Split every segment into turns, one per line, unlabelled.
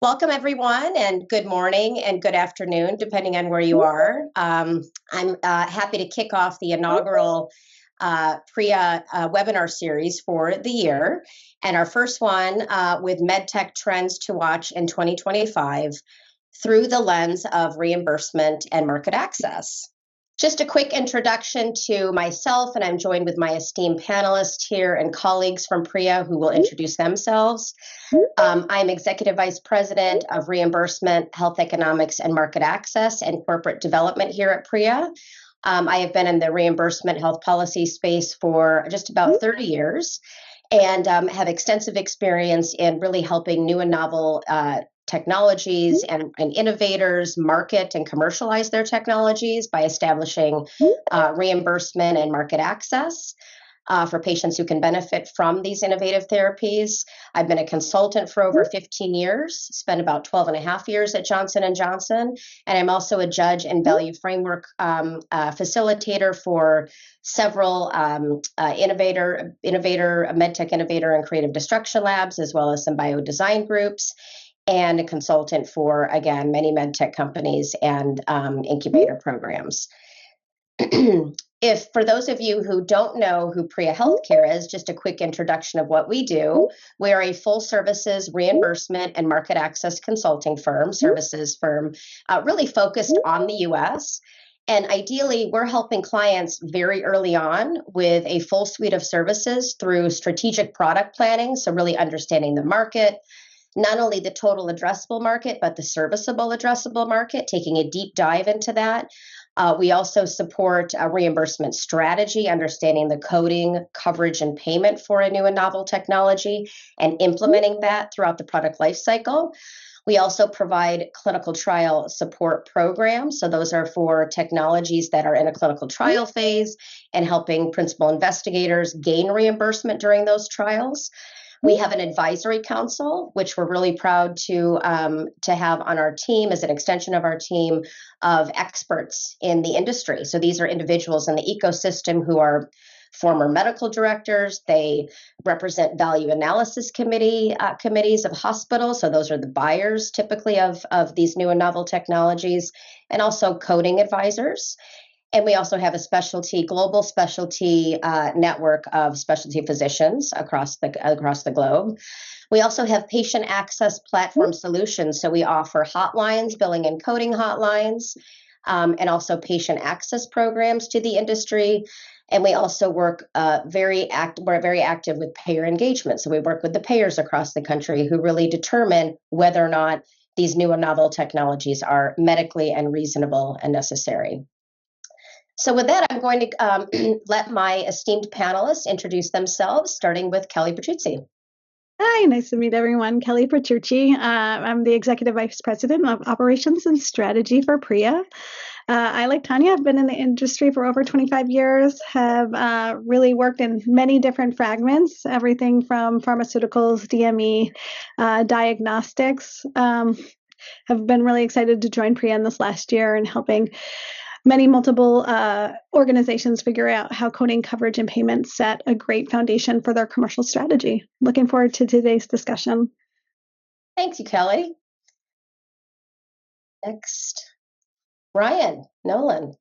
Welcome, everyone, and good morning and good afternoon, depending on where you are. I'm happy to kick off the inaugural PRIA webinar series for the year, and our first one with MedTech Trends to Watch in 2025 through the lens of reimbursement and market access. Just a quick introduction to myself, and I'm joined with my esteemed panelists here and colleagues from PRIA who will introduce themselves. I'm Executive Vice President of Reimbursement, Health Economics, and Market Access and Corporate Development here at PRIA. I have been in the reimbursement health policy space for just about 30 years and have extensive experience in really helping new and novel technologies and innovators market and commercialize their technologies by establishing reimbursement and market access for patients who can benefit from these innovative therapies. I've been a consultant for over 15 years, spent about 12 and a half years at Johnson & Johnson, and I'm also a judge and value framework facilitator for several MedTech innovator and creative destruction labs, as well as some biodesign groups, and a consultant for, again, many MedTech companies and incubator programs. If for those of you who don't know who PRIA Healthcare is, just a quick introduction of what we do. We're a full services reimbursement and market access consulting firm, services firm, really focused on the US. And ideally, we're helping clients very early on with a full suite of services through strategic product planning. So really understanding the market, not only the total addressable market, but the serviceable addressable market, taking a deep dive into that. We also support a reimbursement strategy, understanding the coding, coverage, and payment for a new and novel technology, and implementing that throughout the product lifecycle. We also provide clinical trial support programs. So those are for technologies that are in a clinical trial phase and helping principal investigators gain reimbursement during those trials. We have an advisory council, which we're really proud to have on our team as an extension of our team of experts in the industry. So these are individuals in the ecosystem who are former medical directors. They represent value analysis committees of hospitals. So those are the buyers typically of these new and novel technologies, and also coding advisors. And we also have a global specialty network of specialty physicians across the globe. We also have patient access platform solutions. So we offer hotlines, billing and coding hotlines, and also patient access programs to the industry. And we also work we're very active with payer engagement. So we work with the payers across the country who really determine whether or not these new and novel technologies are medically and reasonable and necessary. So with that, I'm going to let my esteemed panelists introduce themselves, starting with Kelly Petrucci.
Hi, nice to meet everyone. Kelly Petrucci. I'm the Executive Vice President of Operations and Strategy for PRIA. I, like Tanya, have been in the industry for over 25 years, have really worked in many different fragments, everything from pharmaceuticals, DME, diagnostics. Have been really excited to join PRIA in this last year and helping multiple organizations figure out how coding, coverage, and payment set a great foundation for their commercial strategy. Looking forward to today's discussion.
Thank you, Kelly. Next, Ryan Nolan.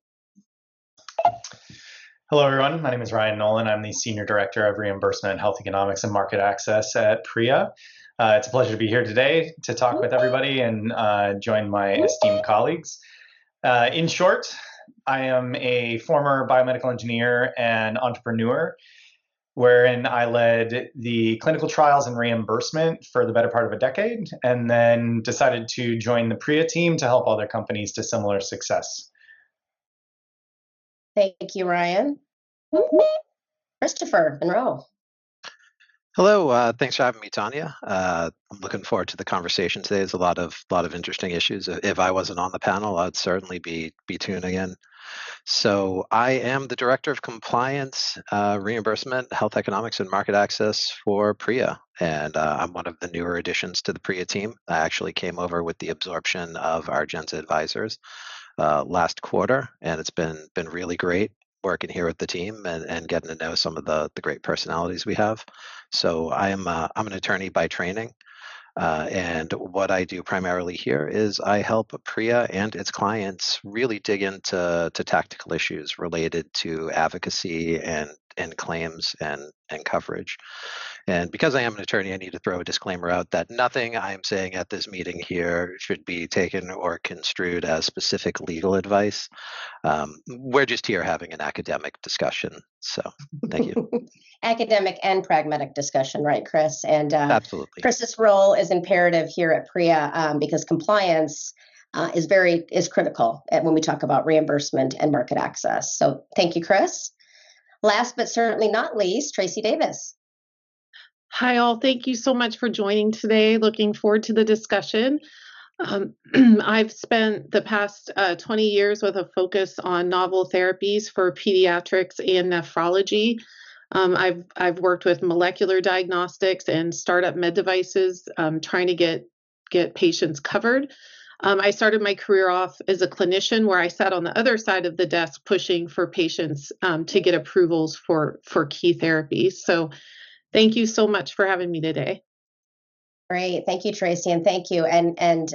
Hello, everyone. My name is Ryan Nolan. I'm the Senior Director of Reimbursement, Health Economics, and Market Access at PRIA. It's a pleasure to be here today to talk with everybody and join my esteemed colleagues. In short, I am a former biomedical engineer and entrepreneur, wherein I led the clinical trials and reimbursement for the better part of a decade, and then decided to join the PRIA team to help other companies to similar success.
Thank you, Ryan. Christopher Monroe.
Hello, thanks for having me, Tanya. I'm looking forward to the conversation today. There's a lot of interesting issues. If I wasn't on the panel, I'd certainly be tuning in. So I am the Director of Compliance, Reimbursement, Health Economics, and Market Access for PRIA, and I'm one of the newer additions to the PRIA team. I actually came over with the absorption of Argenza Advisors last quarter, and it's been really great working here with the team and getting to know some of the great personalities we have. So I'm an attorney by training. And what I do primarily here is I help PRIA and its clients really dig into tactical issues related to advocacy and claims and coverage. And because I am an attorney, I need to throw a disclaimer out that nothing I am saying at this meeting here should be taken or construed as specific legal advice. We're just here having an academic discussion. So thank you.
Academic and pragmatic discussion, right, Chris? And
Absolutely.
Chris's role is imperative here at PRIA because compliance is critical when we talk about reimbursement and market access. So thank you, Chris. Last but certainly not least, Tracy Davis.
Hi, all. Thank you so much for joining today. Looking forward to the discussion. I've spent the past 20 years with a focus on novel therapies for pediatrics and nephrology. I've worked with molecular diagnostics and startup med devices, trying to get patients covered. I started my career off as a clinician where I sat on the other side of the desk pushing for patients to get approvals for key therapies. So thank you so much for having me today.
Great. Thank you, Tracy. And thank you. And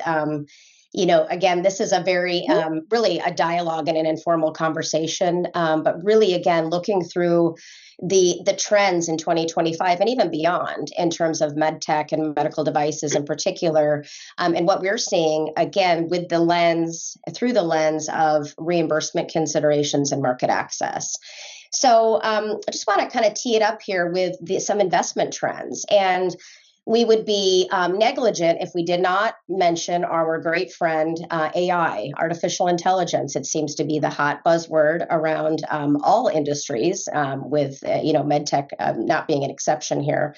again, this is a very, really a dialogue and an informal conversation, but really, again, looking through the trends in 2025 and even beyond in terms of MedTech and medical devices in particular, and what we're seeing, again, through the lens of reimbursement considerations and market access. So I just want to kind of tee it up here with some investment trends. And we would be negligent if we did not mention our great friend, AI, artificial intelligence. It seems to be the hot buzzword around all industries, with MedTech not being an exception here.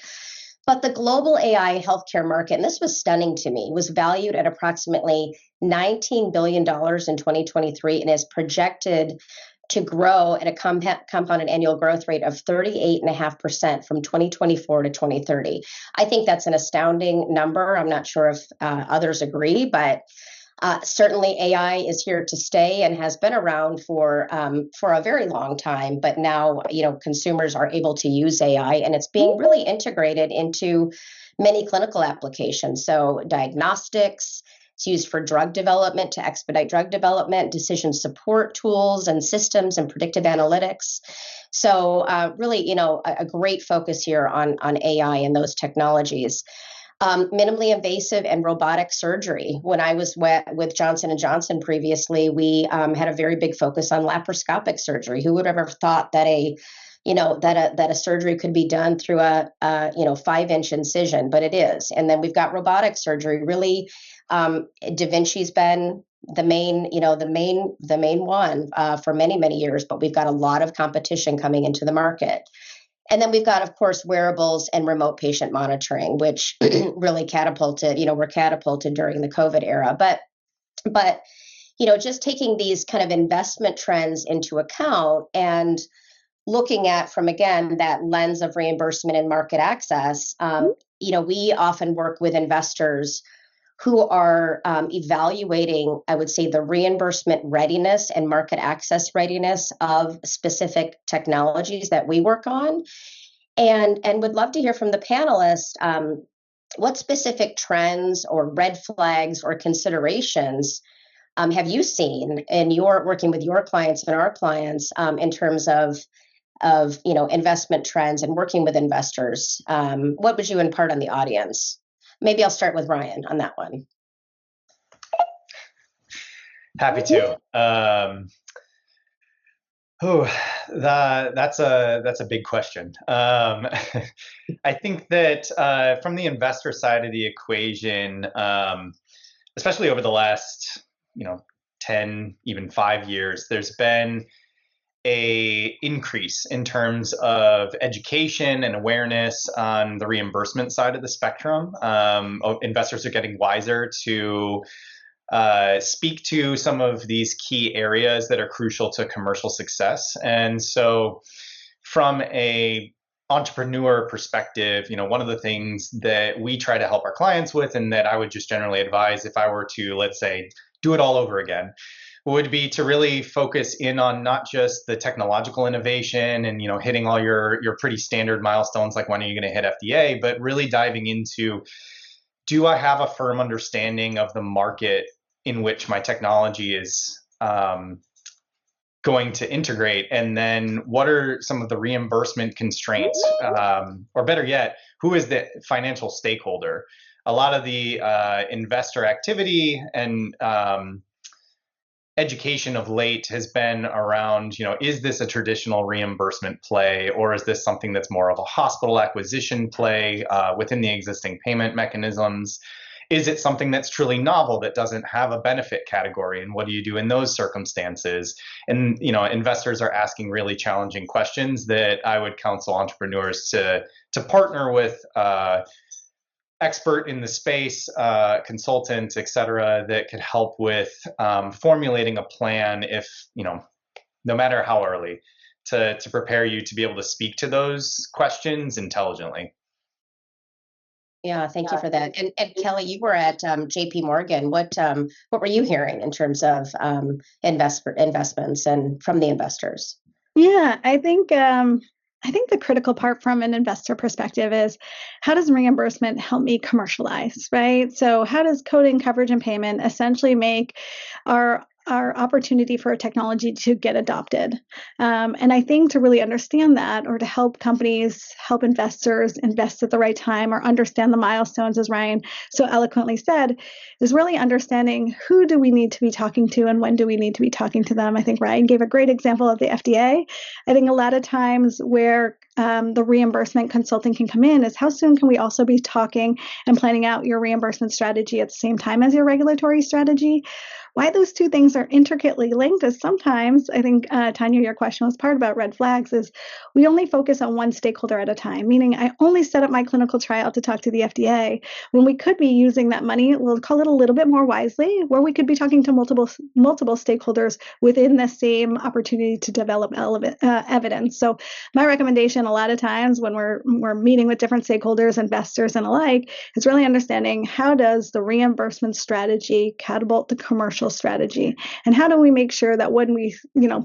But the global AI healthcare market, and this was stunning to me, was valued at approximately $19 billion in 2023 and is projected to grow at a compounded annual growth rate of 38.5% from 2024 to 2030. I think that's an astounding number. I'm not sure if others agree, but certainly AI is here to stay and has been around for a very long time. But now, consumers are able to use AI, and it's being really integrated into many clinical applications. So diagnostics. It's used for drug development to expedite drug development, decision support tools and systems, and predictive analytics. So really, a great focus here on AI and those technologies. Minimally invasive and robotic surgery. When I was with Johnson & Johnson previously, we had a very big focus on laparoscopic surgery. Who would ever have thought that a surgery could be done through a 5-inch incision, but it is. And then we've got robotic surgery. Really, Da Vinci's been the main one for many, many years, but we've got a lot of competition coming into the market. And then we've got, of course, wearables and remote patient monitoring, which really were catapulted during the COVID era. But just taking these kind of investment trends into account and looking at from, again, that lens of reimbursement and market access, we often work with investors who are evaluating, I would say, the reimbursement readiness and market access readiness of specific technologies that we work on. And would love to hear from the panelists, what specific trends or red flags or considerations have you seen in your working with your clients and our clients in terms of investment trends and working with investors? What would you impart on the audience? Maybe I'll start with Ryan on that one.
Happy to. That's a big question. I think that from the investor side of the equation, especially over the last 10, even 5 years, there's been a increase in terms of education and awareness on the reimbursement side of the spectrum. Investors are getting wiser to speak to some of these key areas that are crucial to commercial success. And so from a entrepreneur perspective, one of the things that we try to help our clients with, and that I would just generally advise if I were to, let's say, do it all over again, would be to really focus in on not just the technological innovation and hitting all your pretty standard milestones like when are you going to hit FDA, but really diving into do I have a firm understanding of the market in which my technology is going to integrate? And then what are some of the reimbursement constraints? Or better yet, who is the financial stakeholder? A lot of the investor activity and education of late has been around, is this a traditional reimbursement play, or is this something that's more of a hospital acquisition play within the existing payment mechanisms? Is it something that's truly novel that doesn't have a benefit category? And what do you do in those circumstances? And investors are asking really challenging questions that I would counsel entrepreneurs to partner with expert in the space, consultants, et cetera, that could help with formulating a plan, if no matter how early, to prepare you to be able to speak to those questions intelligently.
Yeah, thank you for that. And Kelly, you were at JP Morgan. What were you hearing in terms of investments and from the investors?
Yeah, I think the critical part from an investor perspective is, how does reimbursement help me commercialize, right? So how does coding, coverage, and payment essentially make our opportunity for a technology to get adopted? And I think to really understand that, or to help companies, help investors invest at the right time, or understand the milestones, as Ryan so eloquently said, is really understanding who do we need to be talking to and when do we need to be talking to them. I think Ryan gave a great example of the FDA. I think a lot of times where the reimbursement consulting can come in is, how soon can we also be talking and planning out your reimbursement strategy at the same time as your regulatory strategy? Why those two things are intricately linked is, sometimes, I think, Tanya, your question was part about red flags, is we only focus on one stakeholder at a time, meaning I only set up my clinical trial to talk to the FDA, when we could be using that money, we'll call it a little bit more wisely, where we could be talking to multiple stakeholders within the same opportunity to develop evidence. So my recommendation a lot of times when we're meeting with different stakeholders, investors, and alike, is really understanding, how does the reimbursement strategy catapult the commercial strategy, and how do we make sure that when we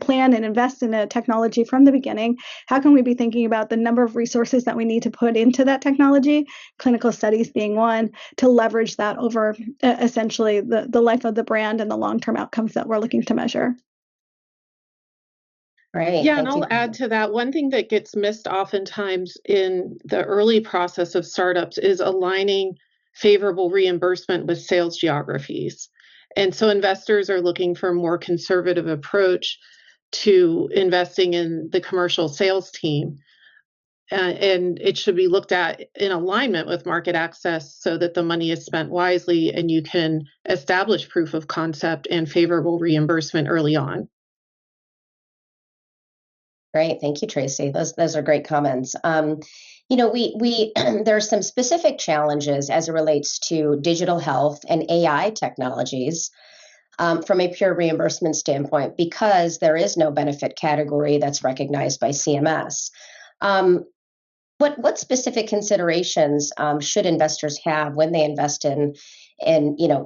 plan and invest in a technology from the beginning, how can we be thinking about the number of resources that we need to put into that technology, clinical studies being one, to leverage that over essentially the life of the brand and the long-term outcomes that we're looking to measure.
Right.
Yeah, and I'll add to that. One thing that gets missed oftentimes in the early process of startups is aligning favorable reimbursement with sales geographies. And so investors are looking for a more conservative approach to investing in the commercial sales team. And it should be looked at in alignment with market access, so that the money is spent wisely and you can establish proof of concept and favorable reimbursement early on.
Great, thank you, Tracy. Those are great comments. We there are some specific challenges as it relates to digital health and AI technologies from a pure reimbursement standpoint, because there is no benefit category that's recognized by CMS. What specific considerations should investors have when they invest in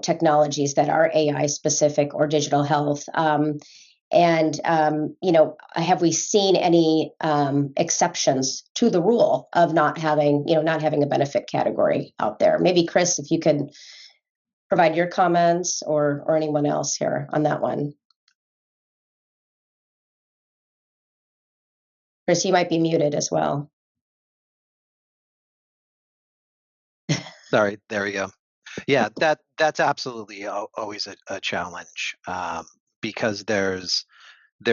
technologies that are AI specific or digital health? Have we seen any exceptions to the rule of not having a benefit category out there? Maybe Chris, if you could provide your comments, or anyone else here on that one. Chris, you might be muted as well.
Sorry, there we go. Yeah, that's absolutely always a challenge, because there's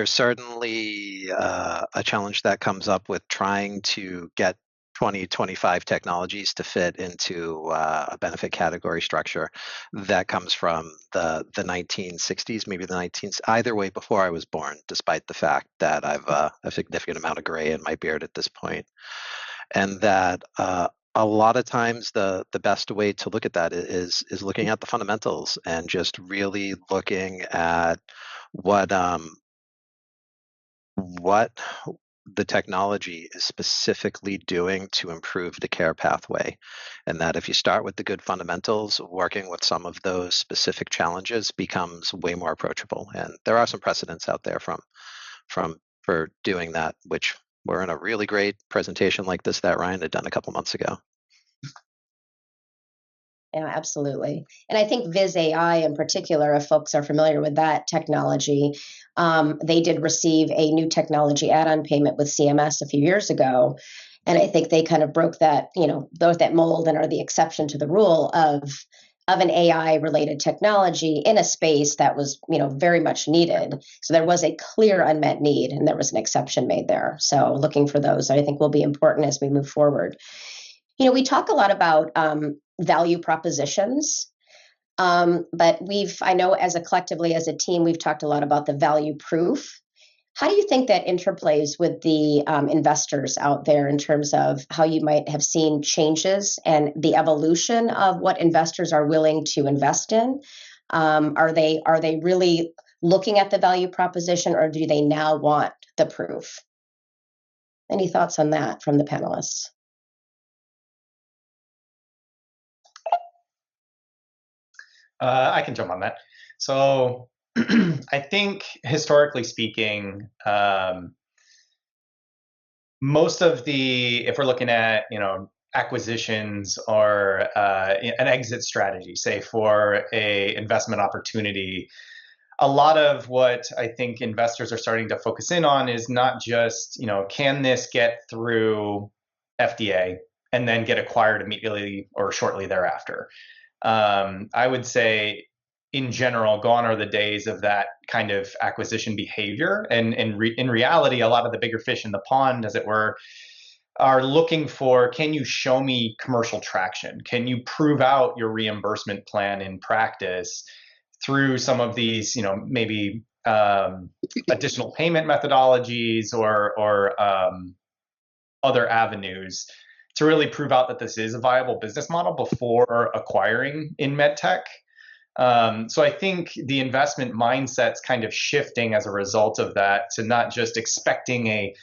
certainly a challenge that comes up with trying to get 2025 technologies to fit into a benefit category structure that comes from the 1960s, maybe the 19s, either way, before I was born, despite the fact that I've a significant amount of gray in my beard at this point. And that a lot of times the best way to look at that is looking at the fundamentals, and just really looking at what the technology is specifically doing to improve the care pathway. And that if you start with the good fundamentals, working with some of those specific challenges becomes way more approachable. And there are some precedents out there for doing that, which were in a really great presentation like this that Ryan had done a couple months ago.
Yeah, absolutely. And I think Viz AI in particular, if folks are familiar with that technology, they did receive a new technology add-on payment with CMS a few years ago. And I think they kind of broke that, those that mold and are the exception to the rule of an AI related technology in a space that was, very much needed. So there was a clear unmet need and there was an exception made there. So looking for those, I think will be important as we move forward. We talk a lot about value propositions, but I know as a collectively, as a team, we've talked a lot about the value proof. How do you think that interplays with the investors out there in terms of how you might have seen changes and the evolution of what investors are willing to invest in? Are they really looking at the value proposition, or do they now want the proof? Any thoughts on that from the panelists?
I can jump on that. So I think historically speaking, most of if we're looking at, acquisitions or an exit strategy, say for a investment opportunity, a lot of what I think investors are starting to focus in on is not just, can this get through FDA and then get acquired immediately or shortly thereafter? I would say, in general, gone are the days of that kind of acquisition behavior. And in reality, a lot of the bigger fish in the pond, as it were, are looking for, can you show me commercial traction? Can you prove out your reimbursement plan in practice through some of these, maybe additional payment methodologies or other avenues to really prove out that this is a viable business model before acquiring in MedTech. So I think the investment mindset's kind of shifting as a result of that to not just expecting a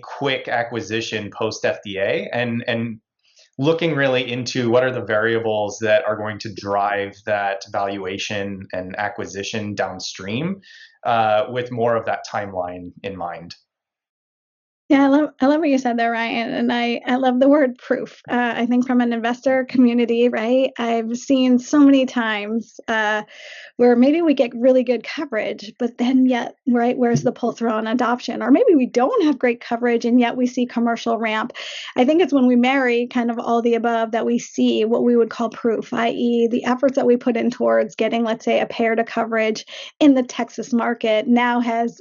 quick acquisition post FDA and looking really into what are the variables that are going to drive that valuation and acquisition downstream with more of that timeline in mind.
Yeah, I love what you said there, Ryan, and I love the word proof. I think from an investor community, right, I've seen so many times where maybe we get really good coverage, but then yet, right, where's the pull through on adoption? Or maybe we don't have great coverage and yet we see commercial ramp. I think it's when we marry kind of all the above that we see what we would call proof, i.e. the efforts that we put in towards getting, let's say, a payer to coverage in the Texas market now has,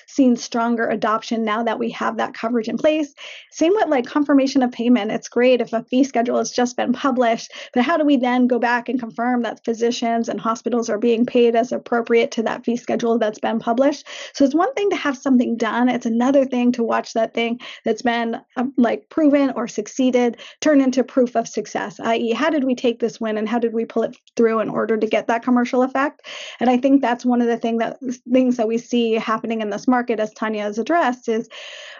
seen stronger adoption now that we have that coverage in place. Same with like confirmation of payment. It's great if a fee schedule has just been published, but how do we then go back and confirm that physicians and hospitals are being paid as appropriate to that fee schedule that's been published? So it's one thing to have something done. It's another thing to watch that thing that's been proven or succeeded turn into proof of success, i.e. how did we take this win and how did we pull it through in order to get that commercial effect? And I think that's one of the things that we see happening in this market, as Tanya has addressed, is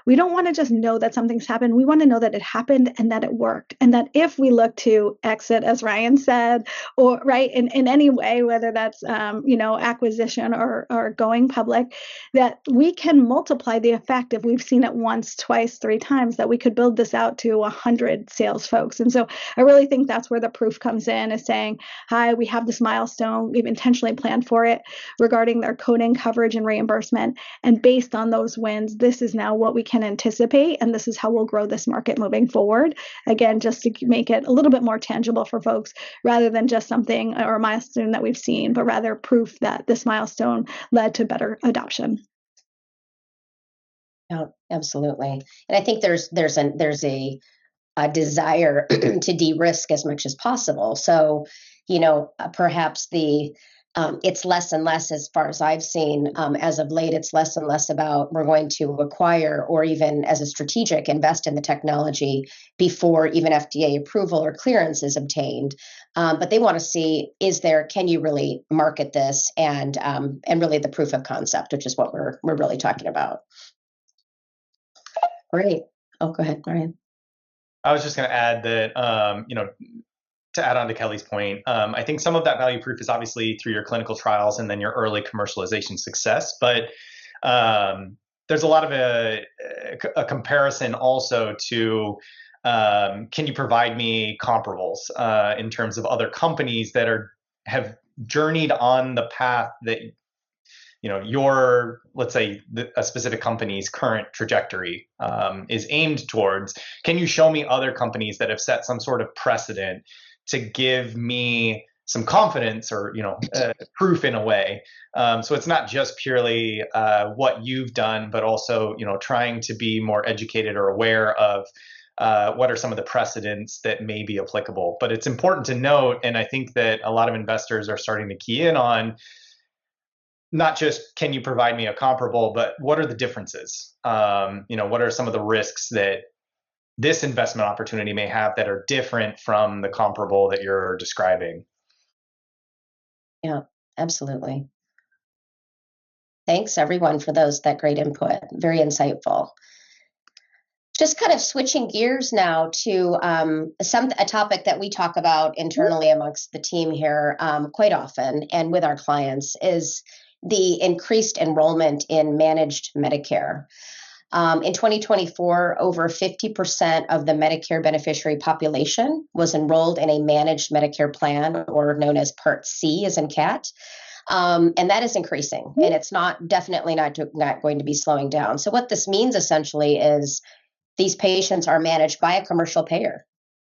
we don't want to just know that something's happened. We want to know that it happened and that it worked. And that if we look to exit, as Ryan said, or right in any way, whether that's, acquisition or going public, that we can multiply the effect if we've seen it once, twice, 3 times, that we could build this out to 100 sales folks. And so I really think that's where the proof comes in, is saying, hi, we have this milestone. We've intentionally planned for it regarding their coding, coverage, and reimbursement. And based on those wins, this is now what we can anticipate, and this is how we'll grow this market moving forward. Again, just to make it a little bit more tangible for folks, rather than just something or a milestone that we've seen, but rather proof that this milestone led to better adoption.
Yeah, absolutely. And I think there's a desire to de-risk as much as possible. So, perhaps it's less and less, as far as I've seen, as of late, it's less and less about we're going to acquire or even as a strategic invest in the technology before even FDA approval or clearance is obtained. But they want to see, can you really market this and really the proof of concept, which is what we're really talking about. Great. Oh, go ahead, Brian.
I was just going to add that, to add on to Kelly's point, I think some of that value proof is obviously through your clinical trials and then your early commercialization success. But there's a lot of a comparison also to can you provide me comparables in terms of other companies that have journeyed on the path that your, let's say, a specific company's current trajectory is aimed towards? Can you show me other companies that have set some sort of precedent to give me some confidence or proof in a way? So it's not just purely what you've done, but also trying to be more educated or aware of what are some of the precedents that may be applicable. But it's important to note, and I think that a lot of investors are starting to key in on, not just can you provide me a comparable, but what are the differences? What are some of the risks that this investment opportunity may have that are different from the comparable that you're describing?
Yeah, absolutely. Thanks everyone for that great input. Very insightful. Just kind of switching gears now to a topic that we talk about internally amongst the team here quite often and with our clients is the increased enrollment in managed Medicare. In 2024, over 50% of the Medicare beneficiary population was enrolled in a managed Medicare plan, or known as Part C as in cat. And that is increasing, and it's definitely not going to be slowing down. So what this means essentially is these patients are managed by a commercial payer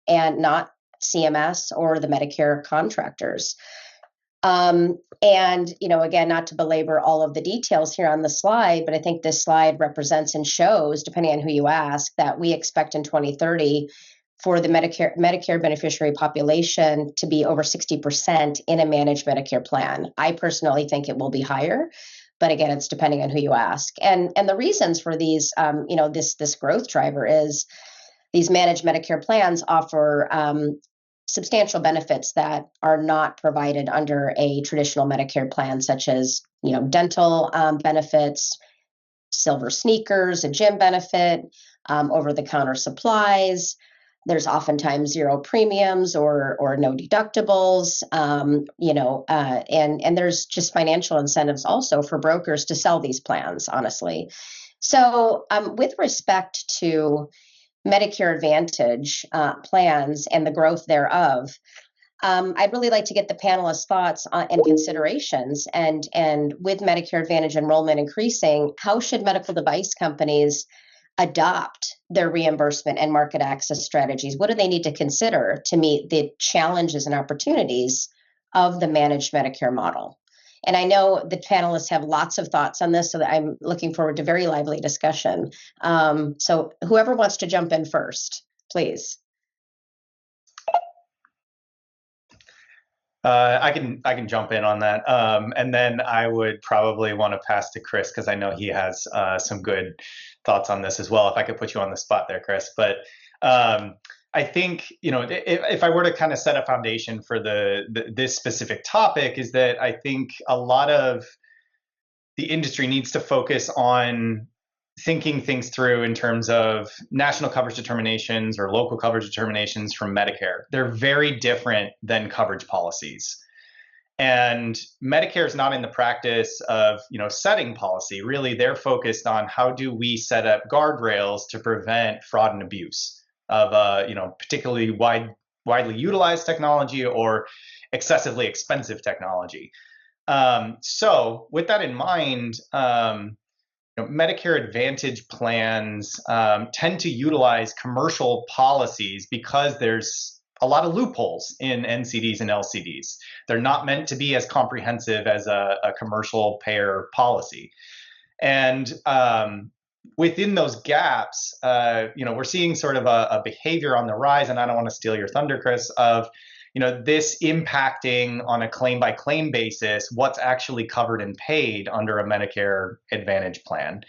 and not CMS or the Medicare contractors. And, again, not to belabor all of the details here on the slide, but I think this slide represents and shows, depending on who you ask, that we expect in 2030 for the Medicare beneficiary population to be over 60% in a managed Medicare plan. I personally think it will be higher, but again, it's depending on who you ask. And the reasons for these, this growth driver is these managed Medicare plans offer substantial benefits that are not provided under a traditional Medicare plan, such as dental benefits, silver sneakers, a gym benefit, over-the-counter supplies. There's oftentimes zero premiums or no deductibles, and there's just financial incentives also for brokers to sell these plans, honestly. So with respect to Medicare Advantage plans and the growth thereof, I'd really like to get the panelists' thoughts and considerations. And with Medicare Advantage enrollment increasing, how should medical device companies adopt their reimbursement and market access strategies? What do they need to consider to meet the challenges and opportunities of the managed Medicare model? And I know the panelists have lots of thoughts on this, so that I'm looking forward to very lively discussion. So whoever wants to jump in first, please.
I can jump in on that, and then I would probably want to pass to Chris, because I know he has some good thoughts on this as well. If I could put you on the spot there, Chris. But I think, if I were to kind of set a foundation for this specific topic, is that I think a lot of the industry needs to focus on thinking things through in terms of national coverage determinations or local coverage determinations from Medicare. They're very different than coverage policies. And Medicare is not in the practice of, setting policy. Really, they're focused on how do we set up guardrails to prevent fraud and abuse of, particularly widely utilized technology or excessively expensive technology. So with that in mind, Medicare Advantage plans tend to utilize commercial policies because there's a lot of loopholes in NCDs and LCDs. They're not meant to be as comprehensive as a commercial payer policy. And within those gaps, we're seeing sort of a behavior on the rise, and I don't want to steal your thunder, Chris, of this impacting on a claim-by-claim basis what's actually covered and paid under a Medicare Advantage plan.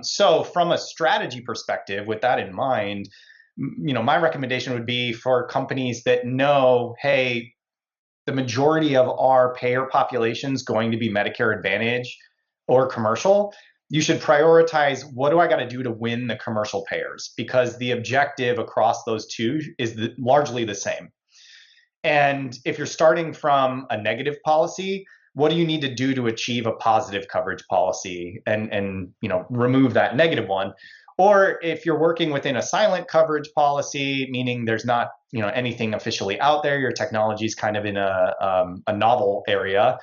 So from a strategy perspective, with that in mind, my recommendation would be for companies that know, hey, the majority of our payer population is going to be Medicare Advantage or commercial. You should prioritize, what do I got to do to win the commercial payers? Because the objective across those two is largely the same. And if you're starting from a negative policy, what do you need to do to achieve a positive coverage policy and remove that negative one? Or if you're working within a silent coverage policy, meaning there's not anything officially out there, your technology is kind of in a novel area,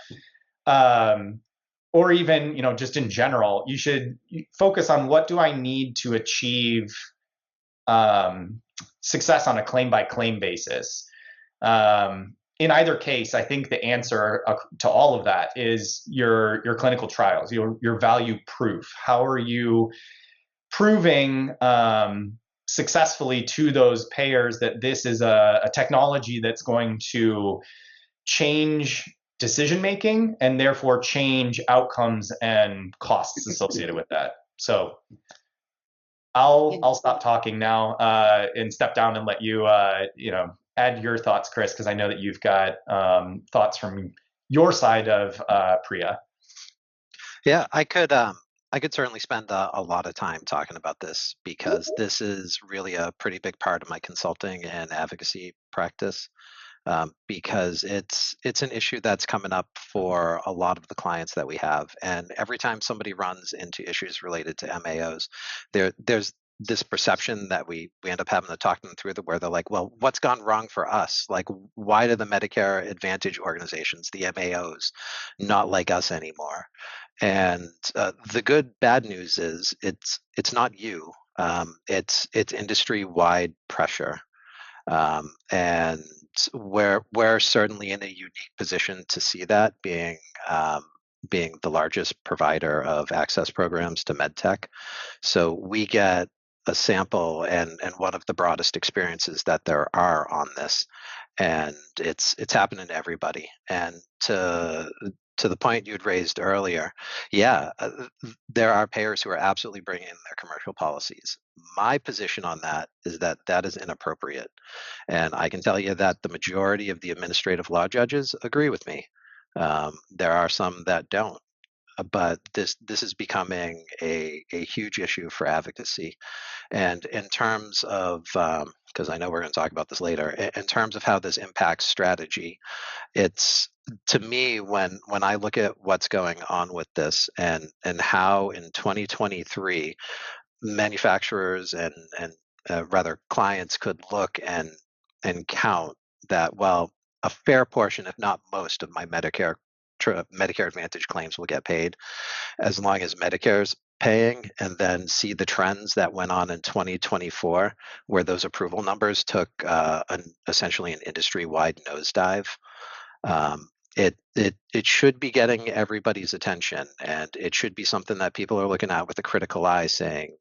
or even just in general, you should focus on what do I need to achieve success on a claim by claim basis. In either case, I think the answer to all of that is your clinical trials, your value proof. How are you proving successfully to those payers that this is a technology that's going to change decision making and therefore change outcomes and costs associated with that? So I'll stop talking now and step down and let you add your thoughts, Chris, because I know that you've got thoughts from your side of PRIA.
Yeah, I could certainly spend a lot of time talking about this because this is really a pretty big part of my consulting and advocacy practice. Because it's an issue that's coming up for a lot of the clients that we have, and every time somebody runs into issues related to MAOs, there's this perception that we end up having to talk them through where they're like, well, what's gone wrong for us? Like, why do the Medicare Advantage organizations, the MAOs, not like us anymore? And the bad news is it's not you. It's industry-wide pressure. And we're certainly in a unique position to see that, being the largest provider of access programs to MedTech. So we get a sample and one of the broadest experiences that there are on this, and it's happening to everybody. And to the point you'd raised earlier, yeah, there are payers who are absolutely bringing in their commercial policies. My position on that is that that is inappropriate. And I can tell you that the majority of the administrative law judges agree with me. There are some that don't. But this is becoming a huge issue for advocacy. And in terms of, because I know we're going to talk about this later, in terms of how this impacts strategy, it's, to me, when I look at what's going on with this and how in 2023 manufacturers and rather clients could look and count that, well, a fair portion, if not most, of my Medicare Advantage claims will get paid as long as Medicare's paying, and then see the trends that went on in 2024, where those approval numbers took essentially an industry-wide nosedive. It should be getting everybody's attention, and it should be something that people are looking at with a critical eye, saying,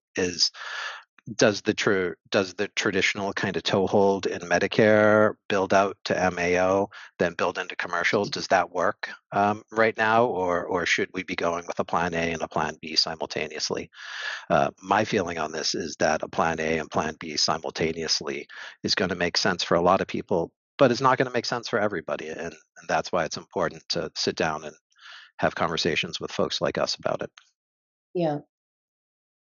does the traditional kind of toehold in Medicare build out to MAO, then build into commercial? Does that work right now, or should we be going with a plan A and a plan B simultaneously? My feeling on this is that a plan A and plan B simultaneously is going to make sense for a lot of people, but it's not going to make sense for everybody, and that's why it's important to sit down and have conversations with folks like us about it.
Yeah.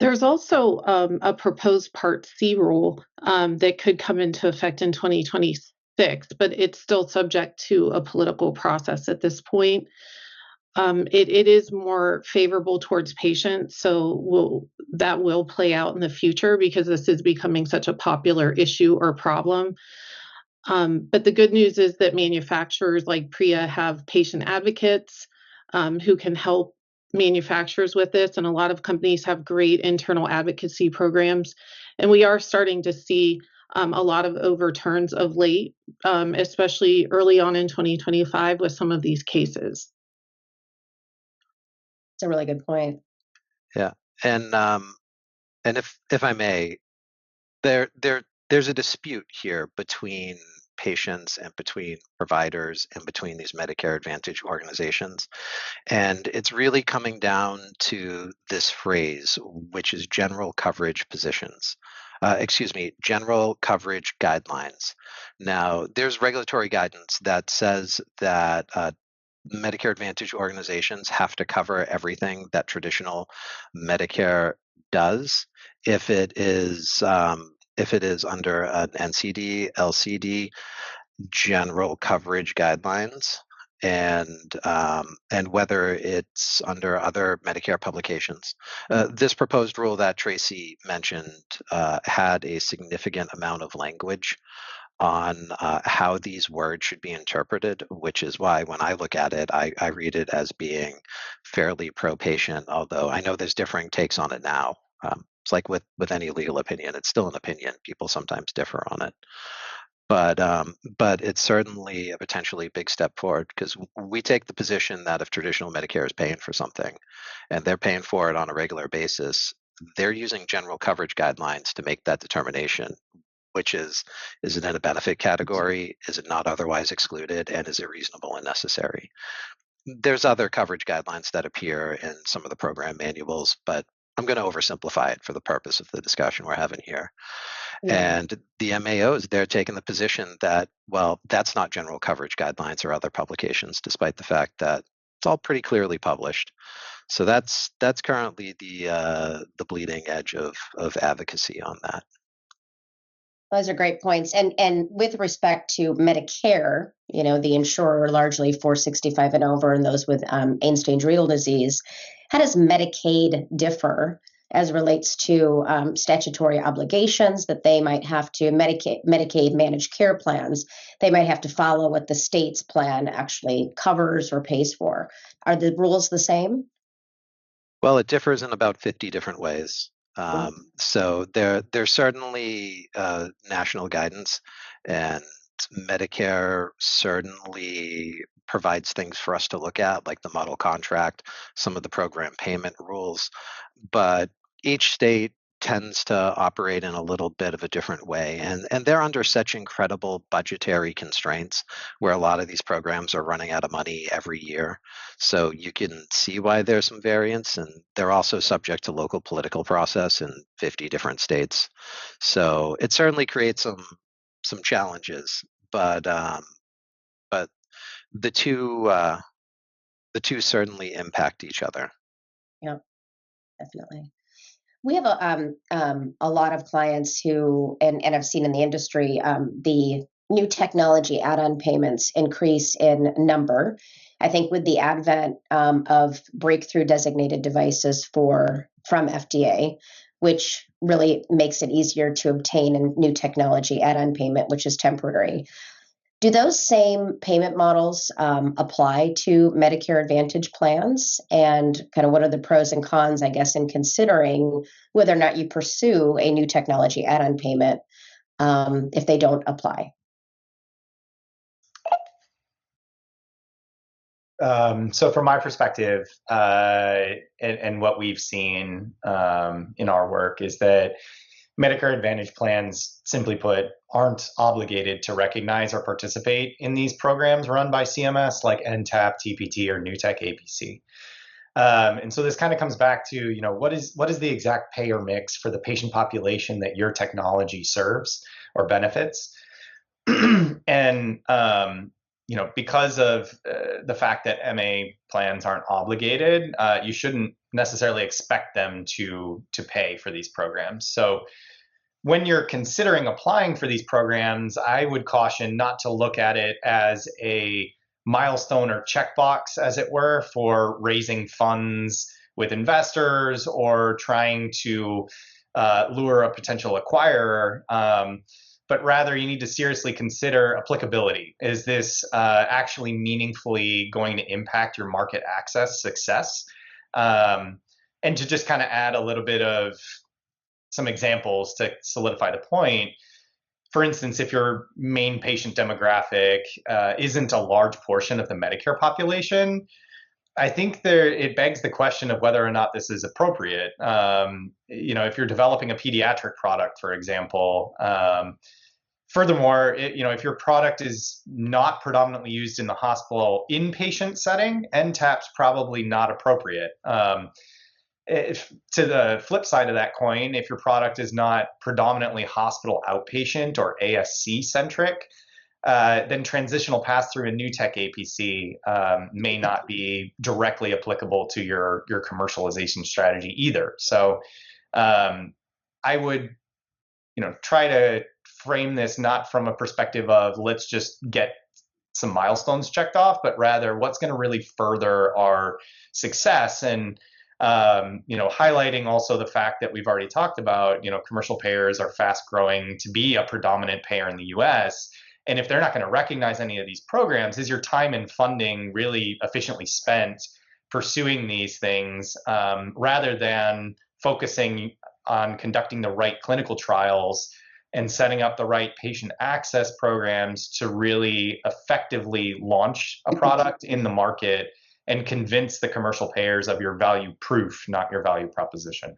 There's also a proposed Part C rule that could come into effect in 2026, but it's still subject to a political process at this point. It is more favorable towards patients, so that will play out in the future because this is becoming such a popular issue or problem. But the good news is that manufacturers like PRIA have patient advocates who can help manufacturers with this, and a lot of companies have great internal advocacy programs, and we are starting to see a lot of overturns of late, especially early on in 2025 with some of these cases.
It's a really good point.
Yeah, and if I may, there's a dispute here between patients and between providers and between these Medicare Advantage organizations. And it's really coming down to this phrase, which is general coverage positions. General coverage guidelines. Now, there's regulatory guidance that says that Medicare Advantage organizations have to cover everything that traditional Medicare does. If it is under an NCD, LCD, general coverage guidelines, and whether it's under other Medicare publications. This proposed rule that Tracy mentioned had a significant amount of language on how these words should be interpreted, which is why when I look at it, I read it as being fairly pro-patient, although I know there's differing takes on it now. It's like with any legal opinion, it's still an opinion. People sometimes differ on it. But it's certainly a potentially big step forward because we take the position that if traditional Medicare is paying for something and they're paying for it on a regular basis, they're using general coverage guidelines to make that determination, which is it in a benefit category? Is it not otherwise excluded? And is it reasonable and necessary? There's other coverage guidelines that appear in some of the program manuals, but I'm going to oversimplify it for the purpose of the discussion we're having here.
Yeah.
And the MAOs, they're taking the position that, well, that's not general coverage guidelines or other publications, despite the fact that it's all pretty clearly published. So that's currently the bleeding edge of advocacy on that.
Those are great points. And with respect to Medicare, the insurer largely for 65 and over and those with end-stage renal disease, how does Medicaid differ as relates to statutory obligations that they might have to, Medicaid managed care plans, they might have to follow what the state's plan actually covers or pays for? Are the rules the same?
Well, it differs in about 50 different ways. So there's certainly national guidance, and Medicare certainly provides things for us to look at, like the model contract, some of the program payment rules. But each state tends to operate in a little bit of a different way, and they're under such incredible budgetary constraints where a lot of these programs are running out of money every year. So you can see why there's some variance, and they're also subject to local political process in 50 different states. So it certainly creates some challenges, but the two certainly impact each other.
Yeah, definitely. We have a lot of clients who, and I've seen in the industry, the new technology add-on payments increase in number. I think with the advent of breakthrough designated devices from FDA, which really makes it easier to obtain a new technology add-on payment, which is temporary. Do those same payment models apply to Medicare Advantage plans? And kind of what are the pros and cons, I guess, in considering whether or not you pursue a new technology add-on payment if they don't apply?
So from my perspective, and what we've seen in our work is that Medicare Advantage plans, simply put, aren't obligated to recognize or participate in these programs run by CMS like NTAP, TPT, or NewTek APC. And so this kind of comes back to, what is the exact payer mix for the patient population that your technology serves or benefits? And because of the fact that MA plans aren't obligated, you shouldn't necessarily expect them to pay for these programs. So when you're considering applying for these programs, I would caution not to look at it as a milestone or checkbox, as it were, for raising funds with investors or trying to lure a potential acquirer. But rather, you need to seriously consider applicability. Is this actually meaningfully going to impact your market access success? And to just kind of add a little bit of some examples to solidify the point. For instance, if your main patient demographic isn't a large portion of the Medicare population, I think it begs the question of whether or not this is appropriate. If you're developing a pediatric product, for example, furthermore, if your product is not predominantly used in the hospital inpatient setting, NTAP's probably not appropriate. To the flip side of that coin, if your product is not predominantly hospital outpatient or ASC centric, then transitional pass-through and NewTek APC may not be directly applicable to your commercialization strategy either. So I would, try to frame this not from a perspective of let's just get some milestones checked off, but rather what's going to really further our success. And highlighting also the fact that we've already talked about, commercial payers are fast growing to be a predominant payer in the US. And if they're not going to recognize any of these programs, is your time and funding really efficiently spent pursuing these things rather than focusing on conducting the right clinical trials and setting up the right patient access programs to really effectively launch a product in the market and convince the commercial payers of your value proof, not your value proposition.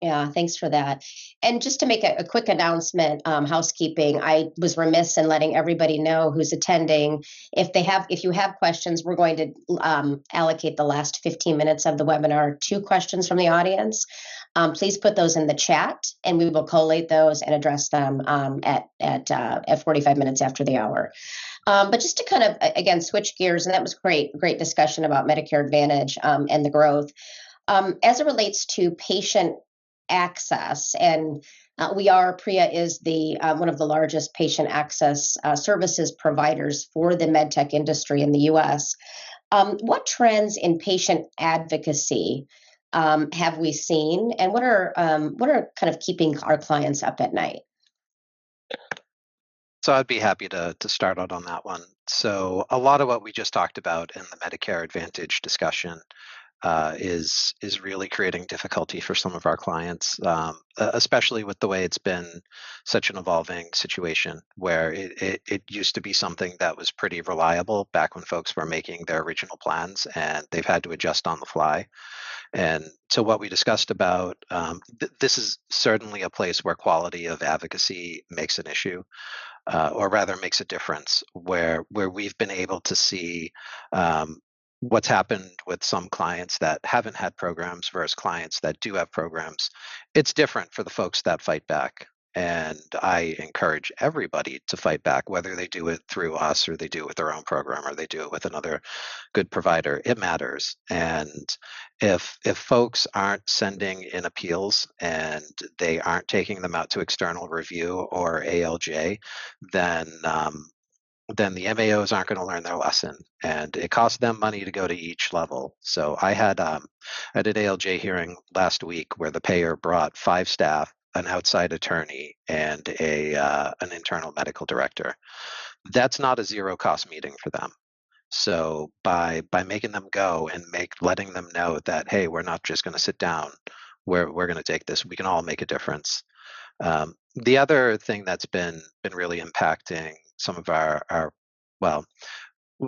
Yeah, thanks for that. And just to make a quick announcement, housekeeping, I was remiss in letting everybody know who's attending. If you have questions, we're going to allocate the last 15 minutes of the webinar to questions from the audience. Please put those in the chat, and we will collate those and address them at 45 minutes after the hour. But just to kind of, again, switch gears, and that was great discussion about Medicare Advantage and the growth. As it relates to patient access, and PRIA is the one of the largest patient access services providers for the MedTech industry in the U.S. What trends in patient advocacy have we seen, and what are kind of keeping our clients up at night?
So I'd be happy to start out on that one. So a lot of what we just talked about in the Medicare Advantage discussion is really creating difficulty for some of our clients, especially with the way it's been such an evolving situation where it used to be something that was pretty reliable back when folks were making their original plans, and they've had to adjust on the fly. And so what we discussed about, this is certainly a place where quality of advocacy makes an issue. Or rather makes a difference, where we've been able to see what's happened with some clients that haven't had programs versus clients that do have programs. It's different for the folks that fight back. And I encourage everybody to fight back, whether they do it through us or they do it with their own program or they do it with another good provider. It matters. And if folks aren't sending in appeals and they aren't taking them out to external review or ALJ, then the MAOs aren't going to learn their lesson, and it costs them money to go to each level. So I had an ALJ hearing last week where the payer brought 5 staff, an outside attorney, and an internal medical director. That's not a zero cost meeting for them. So by making them go and letting them know that, hey, we're not just going to sit down, we're going to take this, we can all make a difference. The other thing that's been really impacting some of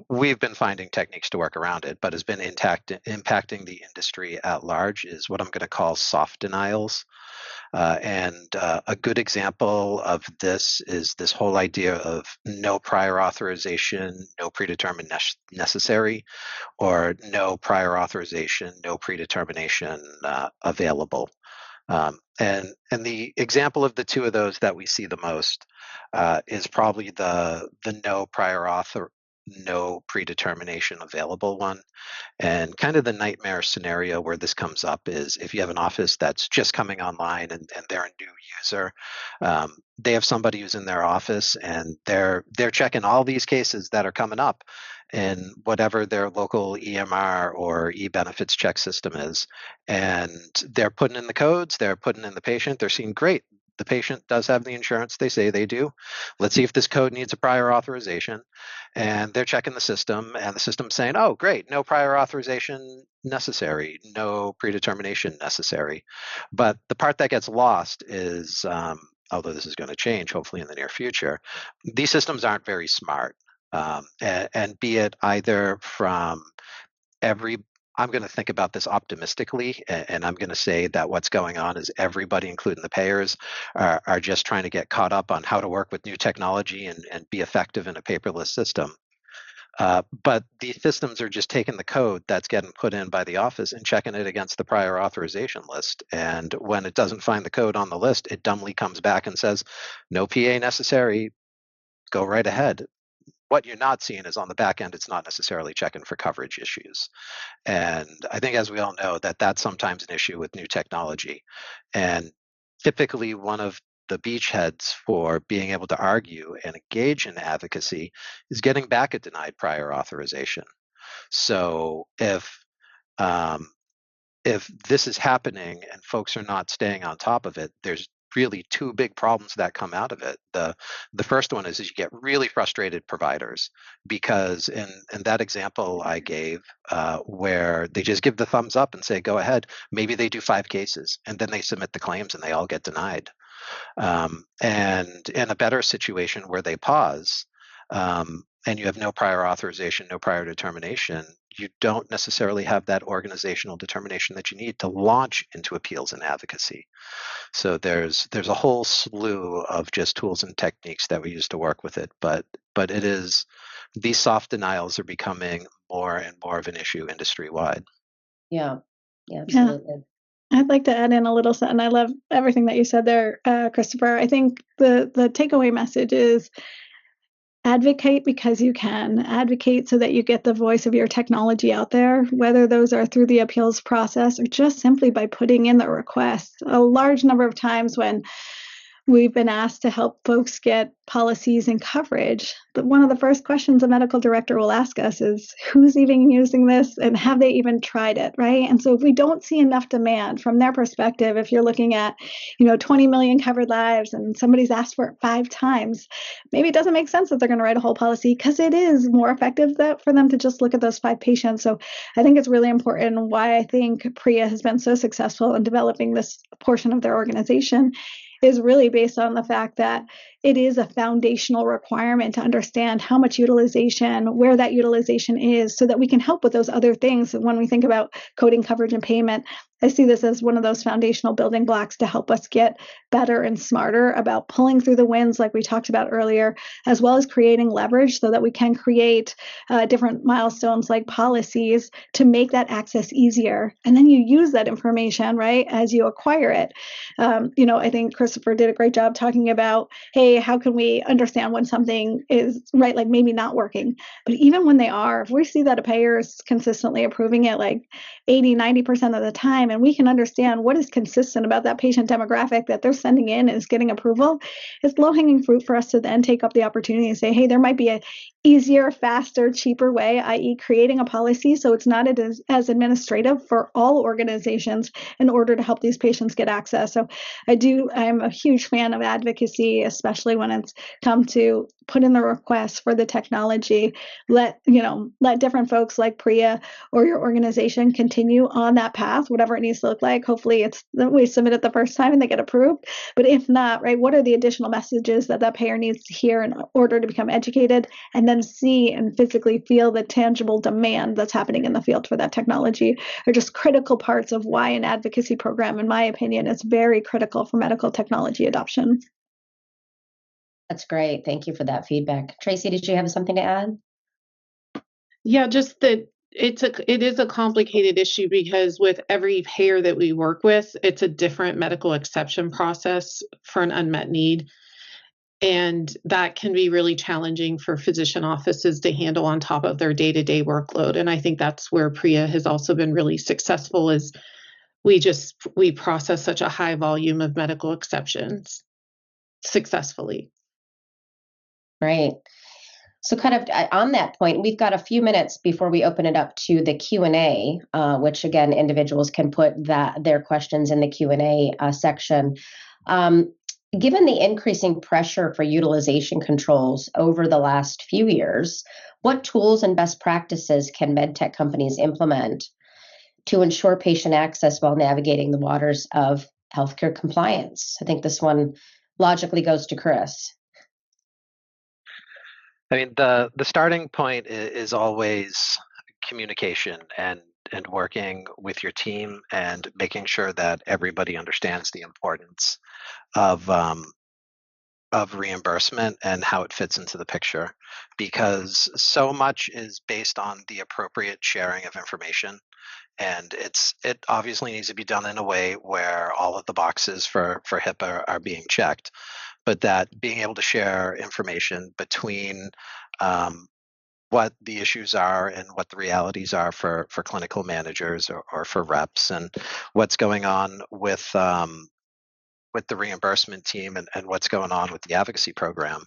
we've been finding techniques to work around it, but has been impacting the industry at large is what I'm going to call soft denials. And a good example of this is this whole idea of no prior authorization, no predetermined necessary, or no prior authorization, no predetermination available. And the example of the two of those that we see the most is probably the no prior author, no predetermination available one. And kind of the nightmare scenario where this comes up is if you have an office that's just coming online and they're a new user, they have somebody who's in their office and they're checking all these cases that are coming up in whatever their local EMR or e-benefits check system is. And they're putting in the codes, they're putting in the patient, they're seeing, great, the patient does have the insurance they say they do. Let's see if this code needs a prior authorization. And they're checking the system, and the system's saying, oh, great, no prior authorization necessary, no predetermination necessary. But the part that gets lost is, although this is going to change hopefully in the near future, these systems aren't very smart. And be it either from I'm going to think about this optimistically, and I'm going to say that what's going on is everybody, including the payers, are just trying to get caught up on how to work with new technology and be effective in a paperless system. But these systems are just taking the code that's getting put in by the office and checking it against the prior authorization list. And when it doesn't find the code on the list, it dumbly comes back and says, no PA necessary, go right ahead. What you're not seeing is on the back end, it's not necessarily checking for coverage issues. And I think, as we all know, that's sometimes an issue with new technology. And typically one of the beachheads for being able to argue and engage in advocacy is getting back a denied prior authorization. So if this is happening and folks are not staying on top of it, there's really two big problems that come out of it. The first one is you get really frustrated providers because in that example I gave, where they just give the thumbs up and say go ahead, maybe they do 5 cases and then they submit the claims and they all get denied. And in a better situation where they pause, and you have no prior authorization, no prior determination, you don't necessarily have that organizational determination that you need to launch into appeals and advocacy. So there's a whole slew of just tools and techniques that we use to work with it, but it is, these soft denials are becoming more and more of an issue industry wide.
Yeah, absolutely.
I'd like to add in a little something. I love everything that you said there, Christopher. I think the takeaway message is advocate because you can. Advocate so that you get the voice of your technology out there, whether those are through the appeals process or just simply by putting in the request. A large number of times when we've been asked to help folks get policies and coverage, but one of the first questions a medical director will ask us is, who's even using this and have they even tried it, right? And so if we don't see enough demand from their perspective, if you're looking at, 20 million covered lives and somebody's asked for it 5 times, maybe it doesn't make sense that they're going to write a whole policy because it is more effective for them to just look at those 5 patients. So I think it's really important why I think PRIA has been so successful in developing this portion of their organization is really based on the fact that it is a foundational requirement to understand how much utilization, where that utilization is, so that we can help with those other things. When we think about coding, coverage, and payment, I see this as one of those foundational building blocks to help us get better and smarter about pulling through the wins like we talked about earlier, as well as creating leverage so that we can create different milestones like policies to make that access easier. And then you use that information, right, as you acquire it. I think Christopher did a great job talking about, hey, how can we understand when something is right, like maybe not working? But even when they are, if we see that a payer is consistently approving it like 80, 90% of the time, and we can understand what is consistent about that patient demographic that they're sending in is getting approval, it's low-hanging fruit for us to then take up the opportunity and say, hey, there might be a easier, faster, cheaper way, i.e. creating a policy so it's not as administrative for all organizations in order to help these patients get access. So I'm a huge fan of advocacy, especially when it's come to put in the request for the technology. Let different folks like PRIA or your organization continue on that path, whatever it needs to look like. Hopefully it's that we submit it the first time and they get approved. But if not, right, what are the additional messages that payer needs to hear in order to become educated and then see and physically feel the tangible demand that's happening in the field for that technology are just critical parts of why an advocacy program, in my opinion, is very critical for medical technology adoption.
That's great. Thank you for that feedback. Tracy, did you have something to add?
Yeah, just that it is a complicated issue because with every payer that we work with, it's a different medical exception process for an unmet need. And that can be really challenging for physician offices to handle on top of their day-to-day workload. And I think that's where PRIA has also been really successful is we process such a high volume of medical exceptions successfully.
Right. So kind of on that point, we've got a few minutes before we open it up to the Q&A, which again, individuals can put their questions in the Q&A section. Given the increasing pressure for utilization controls over the last few years, what tools and best practices can MedTech companies implement to ensure patient access while navigating the waters of healthcare compliance? I think this one logically goes to Chris.
I mean, the starting point is always communication and working with your team and making sure that everybody understands the importance of reimbursement and how it fits into the picture, because so much is based on the appropriate sharing of information. And it obviously needs to be done in a way where all of the boxes for HIPAA are being checked, but that being able to share information between what the issues are and what the realities are for clinical managers or for reps, and what's going on with the reimbursement team and what's going on with the advocacy program,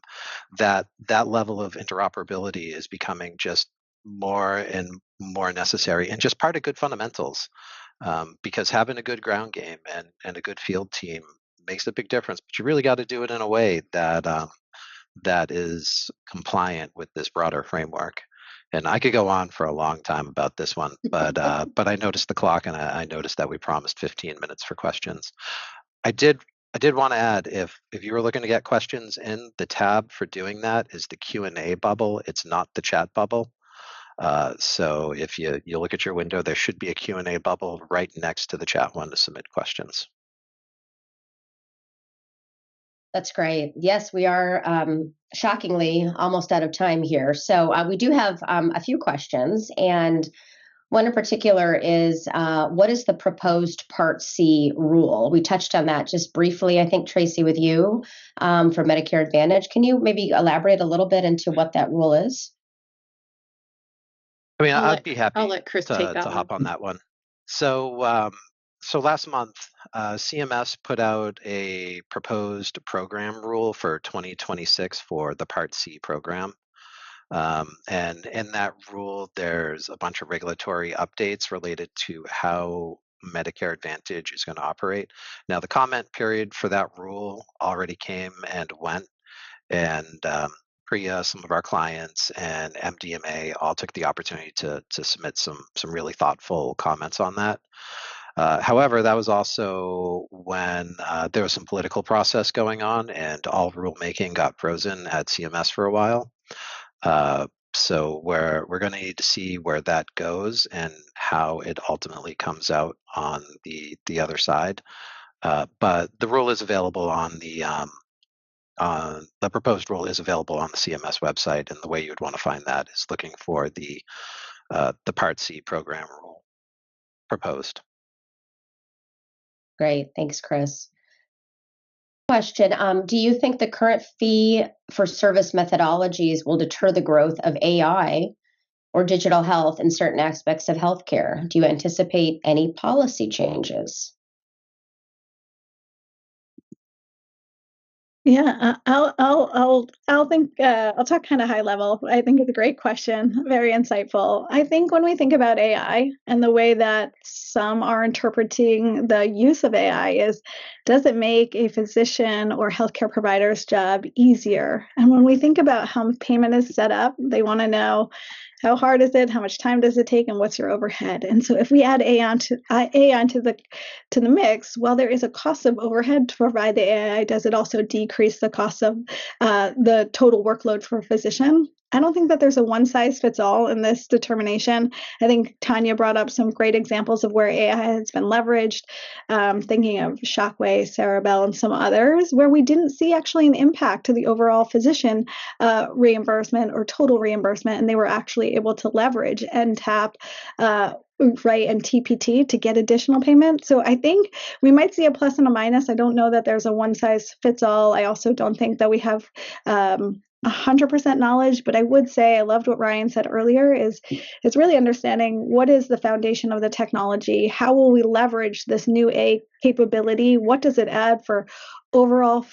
that level of interoperability is becoming just more and more necessary and just part of good fundamentals. Because having a good ground game and a good field team makes a big difference, but you really got to do it in a way that that is compliant with this broader framework. And I could go on for a long time about this one, but I noticed the clock and I noticed that we promised 15 minutes for questions. I did want to add, if you were looking to get questions in, the tab for doing that is the Q&A bubble. It's not the chat bubble. So if you look at your window, there should be a Q&A bubble right next to the chat one to submit questions.
That's great. Yes, we are shockingly almost out of time here. So we do have a few questions. And one in particular is, what is the proposed Part C rule? We touched on that just briefly, I think, Tracy, with you for Medicare Advantage. Can you maybe elaborate a little bit into what that rule is?
I mean, I'd be happy
I'll let Chris take that
to hop
one.
on that one. So, so last month, CMS put out a proposed program rule for 2026 for the Part C program. And in that rule, there's a bunch of regulatory updates related to how Medicare Advantage is going to operate. Now, the comment period for that rule already came and went, and PRIA, some of our clients, and MDMA all took the opportunity to submit some really thoughtful comments on that. However, that was also when there was some political process going on, and all rulemaking got frozen at CMS for a while. So we're going to need to see where that goes and how it ultimately comes out on the other side. But the rule is available on the proposed rule is available on the CMS website, and the way you would want to find that is looking for the Part C program rule proposed.
Great. Thanks, Chris. Question. Do you think the current fee for service methodologies will deter the growth of AI or digital health in certain aspects of healthcare? Do you anticipate any policy changes?
Yeah, I'll talk kind of high level. I think it's a great question, very insightful. I think when we think about AI and the way that some are interpreting the use of AI is, does it make a physician or healthcare provider's job easier? And when we think about how payment is set up, they want to know, how hard is it? How much time does it take? And what's your overhead? And so if we add AI onto the mix, while there is a cost of overhead to provide the AI, does it also decrease the cost of the total workload for a physician? I don't think that there's a one size fits all in this determination. I think Tanya brought up some great examples of where AI has been leveraged, thinking of Shockwave, Cerebell, and some others, where we didn't see actually an impact to the overall physician reimbursement or total reimbursement, and they were actually able to leverage and tap right and TPT to get additional payment. So I think we might see a plus and a minus. I don't know that there's a one size fits all. I also don't think that we have 100% knowledge, but I would say I loved what Ryan said earlier is it's really understanding what is the foundation of the technology, how will we leverage this new AI capability, what does it add for overall,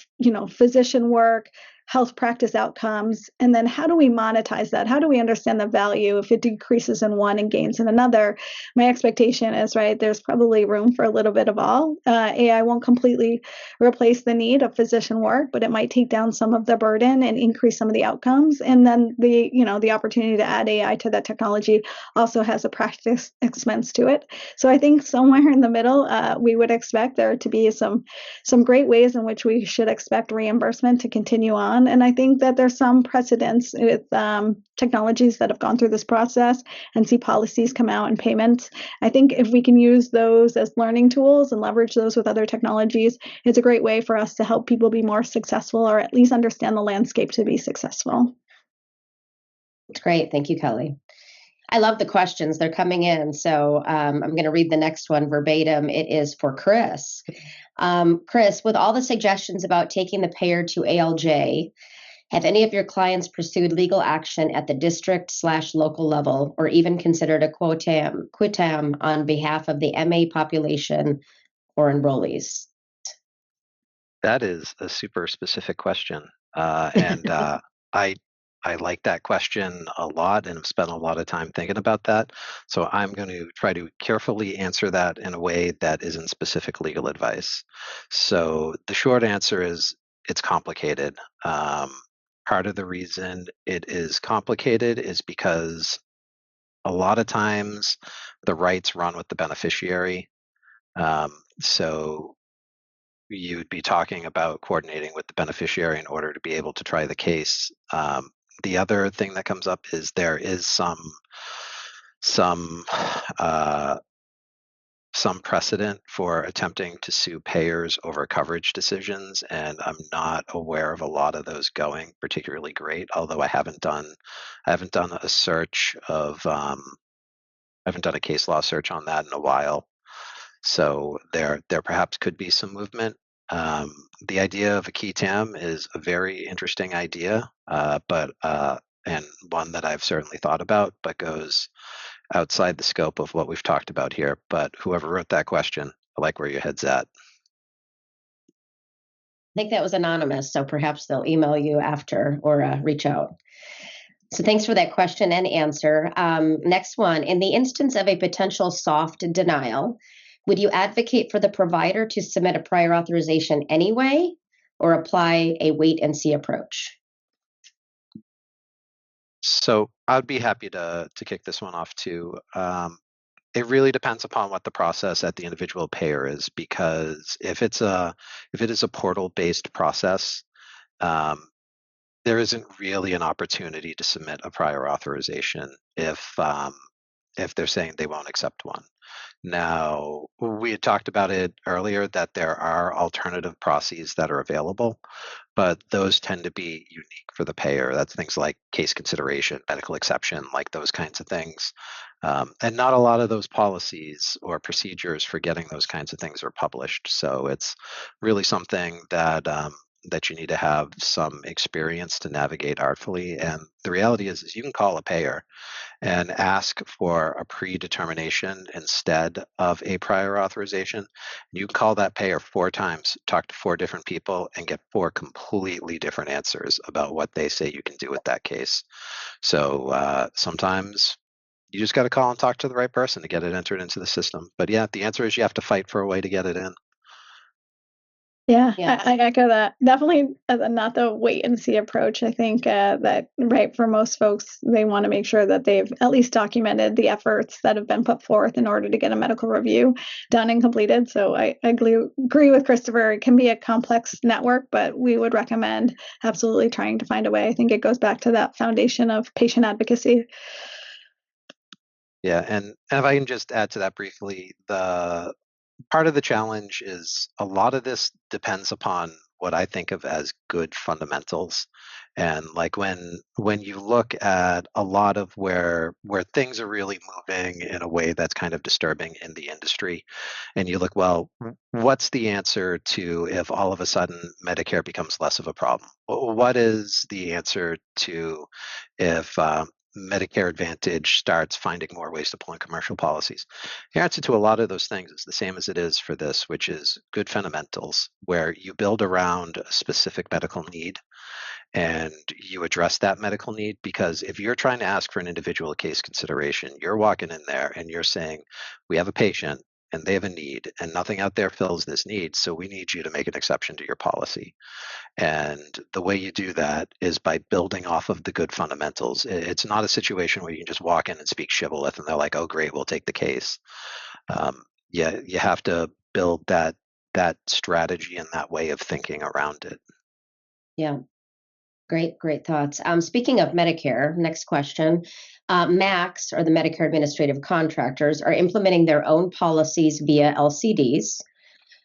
physician work, health practice outcomes, and then how do we monetize that? How do we understand the value if it decreases in one and gains in another? My expectation is, right, there's probably room for a little bit of all. AI won't completely replace the need of physician work, but it might take down some of the burden and increase some of the outcomes. And then the opportunity to add AI to that technology also has a practice expense to it. So I think somewhere in the middle, we would expect there to be some great ways in which we should expect reimbursement to continue on. And I think that there's some precedents with technologies that have gone through this process and see policies come out and payments. I think if we can use those as learning tools and leverage those with other technologies, it's a great way for us to help people be more successful or at least understand the landscape to be successful.
That's great. Thank you, Kelly. I love the questions. They're coming in. So I'm going to read the next one verbatim. It is for Chris. Chris, with all the suggestions about taking the payer to ALJ, have any of your clients pursued legal action at the district/local level or even considered a quitam on behalf of the MA population or enrollees?
That is a super specific question, and I like that question a lot, and have spent a lot of time thinking about that. So I'm going to try to carefully answer that in a way that isn't specific legal advice. So the short answer is it's complicated. Part of the reason it is complicated is because a lot of times the rights run with the beneficiary. So you'd be talking about coordinating with the beneficiary in order to be able to try the case. The other thing that comes up is there is some uh, some precedent for attempting to sue payers over coverage decisions, and I'm not aware of a lot of those going particularly great. Although I haven't done a search of I haven't done a case law search on that in a while. So there perhaps could be some movement. The idea of a key TAM is a very interesting idea, but and one that I've certainly thought about, but goes outside the scope of what we've talked about here. But whoever wrote that question, I like where your head's at.
I think that was anonymous, so perhaps they'll email you after or reach out. So thanks for that question and answer. Next one, in the instance of a potential soft denial, would you advocate for the provider to submit a prior authorization anyway, or apply a wait and see approach?
So I'd be happy to kick this one off too. It really depends upon what the process at the individual payer is, because if it is a portal based process, there isn't really an opportunity to submit a prior authorization if they're saying they won't accept one. Now, we had talked about it earlier that there are alternative processes that are available, but those tend to be unique for the payer. That's things like case consideration, medical exception, like those kinds of things. And not a lot of those policies or procedures for getting those kinds of things are published. So it's really something that you need to have some experience to navigate artfully. And the reality is you can call a payer and ask for a predetermination instead of a prior authorization. You call that payer 4 times, talk to 4 different people, and get 4 completely different answers about what they say you can do with that case. So sometimes you just got to call and talk to the right person to get it entered into the system. But yeah, the answer is you have to fight for a way to get it in.
Yeah,
Yeah.
I echo that. Definitely not the wait and see approach. I think that, right, for most folks, they want to make sure that they've at least documented the efforts that have been put forth in order to get a medical review done and completed. So I agree with Christopher. It can be a complex network, but we would recommend absolutely trying to find a way. I think it goes back to that foundation of patient advocacy.
Yeah, and if I can just add to that briefly, the part of the challenge is a lot of this depends upon what I think of as good fundamentals. And like when you look at a lot of where things are really moving in a way that's kind of disturbing in the industry, and you look, well, what's the answer to if all of a sudden Medicare becomes less of a problem? What is the answer to if Medicare Advantage starts finding more ways to pull in commercial policies? The answer to a lot of those things is the same as it is for this, which is good fundamentals, where you build around a specific medical need and you address that medical need. Because if you're trying to ask for an individual case consideration, you're walking in there and you're saying, we have a patient and they have a need and nothing out there fills this need, so we need you to make an exception to your policy. And the way you do that is by building off of the good fundamentals. It's not a situation where you can just walk in and speak shibboleth and they're like, oh, great, we'll take the case. Yeah, you have to build that strategy and that way of thinking around it.
Yeah. Great thoughts. Speaking of Medicare, next question. MACs, or the Medicare Administrative Contractors, are implementing their own policies via LCDs,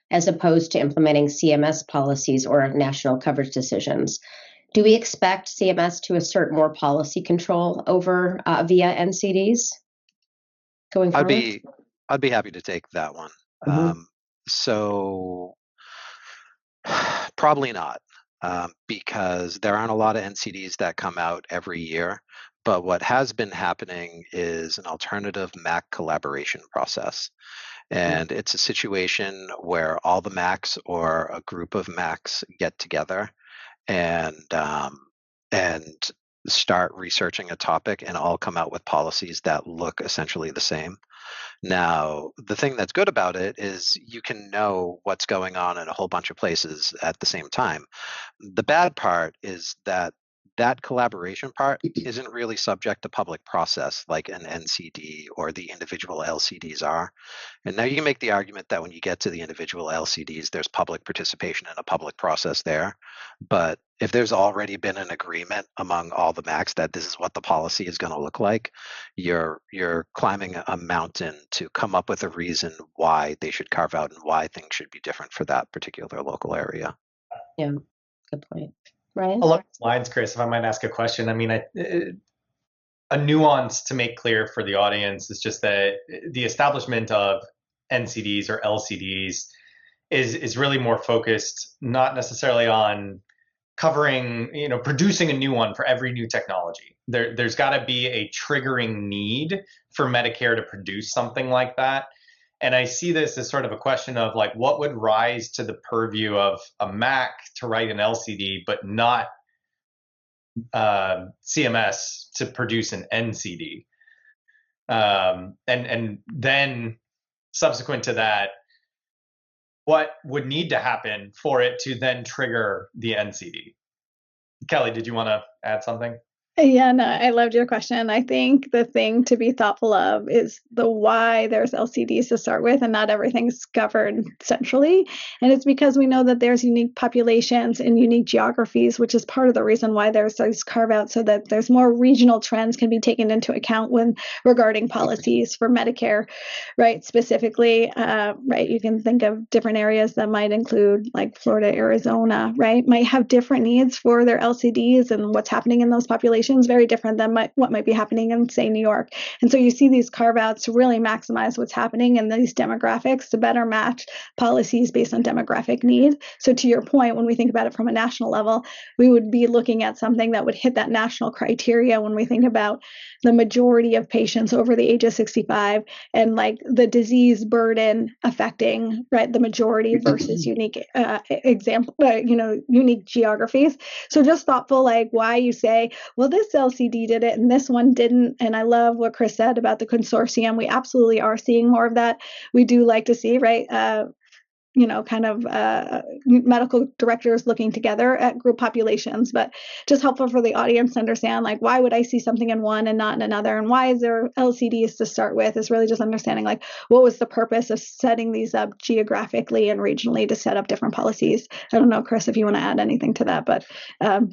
as opposed to implementing CMS policies or national coverage decisions. Do we expect CMS to assert more policy control over via NCDs going forward?
I'd be happy to take that one.
Mm-hmm.
So probably not, because there aren't a lot of NCDs that come out every year. But what has been happening is an alternative MAC collaboration process. And it's a situation where all the MACs or a group of MACs get together and start researching a topic and all come out with policies that look essentially the same. Now, the thing that's good about it is you can know what's going on in a whole bunch of places at the same time. The bad part is that that collaboration part isn't really subject to public process like an NCD or the individual LCDs are. And now you can make the argument that when you get to the individual LCDs, there's public participation in a public process there. But if there's already been an agreement among all the MACs that this is what the policy is going to look like, you're climbing a mountain to come up with a reason why they should carve out and why things should be different for that particular local area.
Yeah, good point. Ryan?
Along those lines, Chris, if I might ask a question, I mean, a nuance to make clear for the audience is just that the establishment of NCDs or LCDs is really more focused not necessarily on covering, producing a new one for every new technology. There's got to be a triggering need for Medicare to produce something like that. And I see this as sort of a question of like, what would rise to the purview of a MAC to write an LCD, but not CMS to produce an NCD. And then subsequent to that, what would need to happen for it to then trigger the NCD? Kelly, did you want to add something?
Yeah, no, I loved your question. I think the thing to be thoughtful of is the why there's LCDs to start with, and not everything's governed centrally. And it's because we know that there's unique populations and unique geographies, which is part of the reason why there's these carve outs, so that there's more regional trends can be taken into account when regarding policies for Medicare, right? Specifically, right? You can think of different areas that might include like Florida, Arizona, right? Might have different needs for their LCDs, and what's happening in those populations very different than what might be happening in, say, New York. And so you see these carve outs to really maximize what's happening in these demographics to better match policies based on demographic need. So to your point, when we think about it from a national level, we would be looking at something that would hit that national criteria when we think about the majority of patients over the age of 65 and like the disease burden affecting, right, the majority versus unique unique geographies. So just thoughtful, like why you say, well, this LCD did it and this one didn't. And I love what Chris said about the consortium. We absolutely are seeing more of that. We do like to see, right, medical directors looking together at group populations, but just helpful for the audience to understand, like, why would I see something in one and not in another? And why is there LCDs to start with? Is really just understanding, like, what was the purpose of setting these up geographically and regionally to set up different policies? I don't know, Chris, if you want to add anything to that, but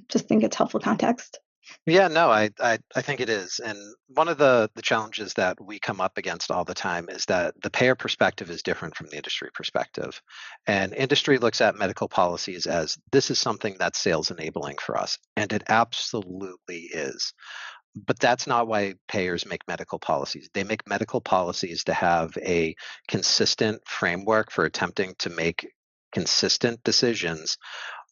just think it's helpful context.
Yeah, no, I think it is. And one of the challenges that we come up against all the time is that the payer perspective is different from the industry perspective. And industry looks at medical policies as this is something that's sales enabling for us. And it absolutely is. But that's not why payers make medical policies. They make medical policies to have a consistent framework for attempting to make consistent decisions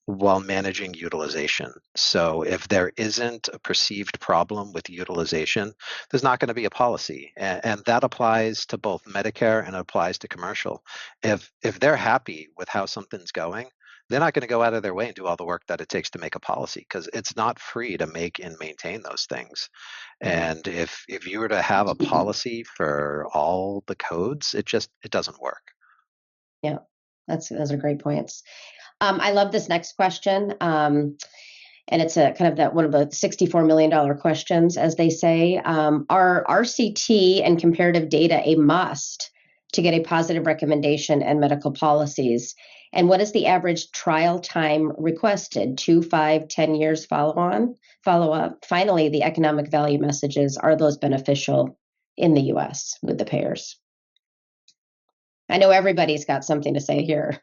while managing utilization. So if there isn't a perceived problem with utilization, there's not going to be a policy. And that applies to both Medicare and it applies to commercial. If they're happy with how something's going, they're not going to go out of their way and do all the work that it takes to make a policy, because it's not free to make and maintain those things. And if you were to have a policy for all the codes, it doesn't work.
Yeah, those are great points. I love this next question. And it's a kind of that one of the $64 million questions, as they say. Are RCT and comparative data a must to get a positive recommendation and medical policies? And what is the average trial time requested? 2, 5, 10 years follow up? Finally, the economic value messages, are those beneficial in the US with the payers? I know everybody's got something to say here.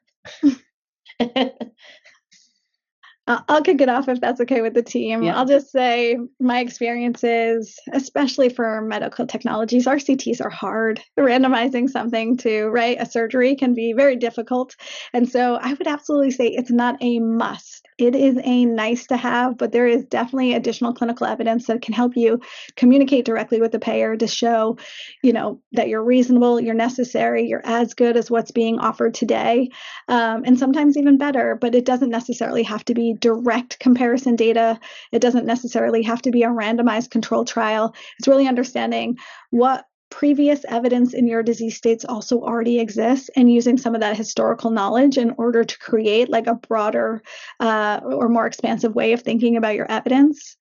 I'll kick it off if that's okay with the team.
Yeah.
I'll just say my experiences, especially for medical technologies, RCTs are hard. Randomizing something to, right, a surgery can be very difficult. And so I would absolutely say it's not a must. It is a nice to have, but there is definitely additional clinical evidence that can help you communicate directly with the payer to show, that you're reasonable, you're necessary, you're as good as what's being offered today, and sometimes even better, but it doesn't necessarily have to be direct comparison data. It doesn't necessarily have to be a randomized control trial. It's really understanding what previous evidence in your disease states also already exists and using some of that historical knowledge in order to create like a broader or more expansive way of thinking about your evidence.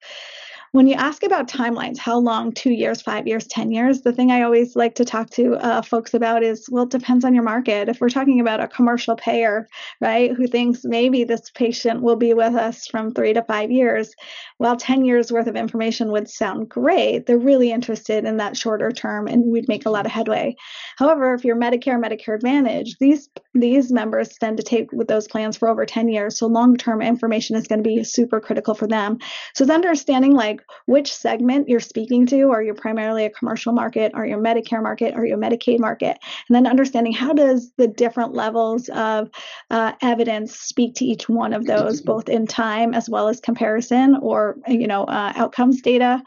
When you ask about timelines, how long, 2 years, 5 years, 10 years, the thing I always like to talk to folks about is, well, it depends on your market. If we're talking about a commercial payer, right, who thinks maybe this patient will be with us from 3 to 5 years, well, 10 years worth of information would sound great. They're really interested in that shorter term and we'd make a lot of headway. However, if you're Medicare, Medicare Advantage, these members tend to take with those plans for over 10 years. So long-term information is going to be super critical for them. So it's understanding like which segment you're speaking to. Are you primarily a commercial market? Are you a Medicare market? Are you a Medicaid market? And then understanding how does the different levels of evidence speak to each one of those, both in time as well as comparison or, outcomes data.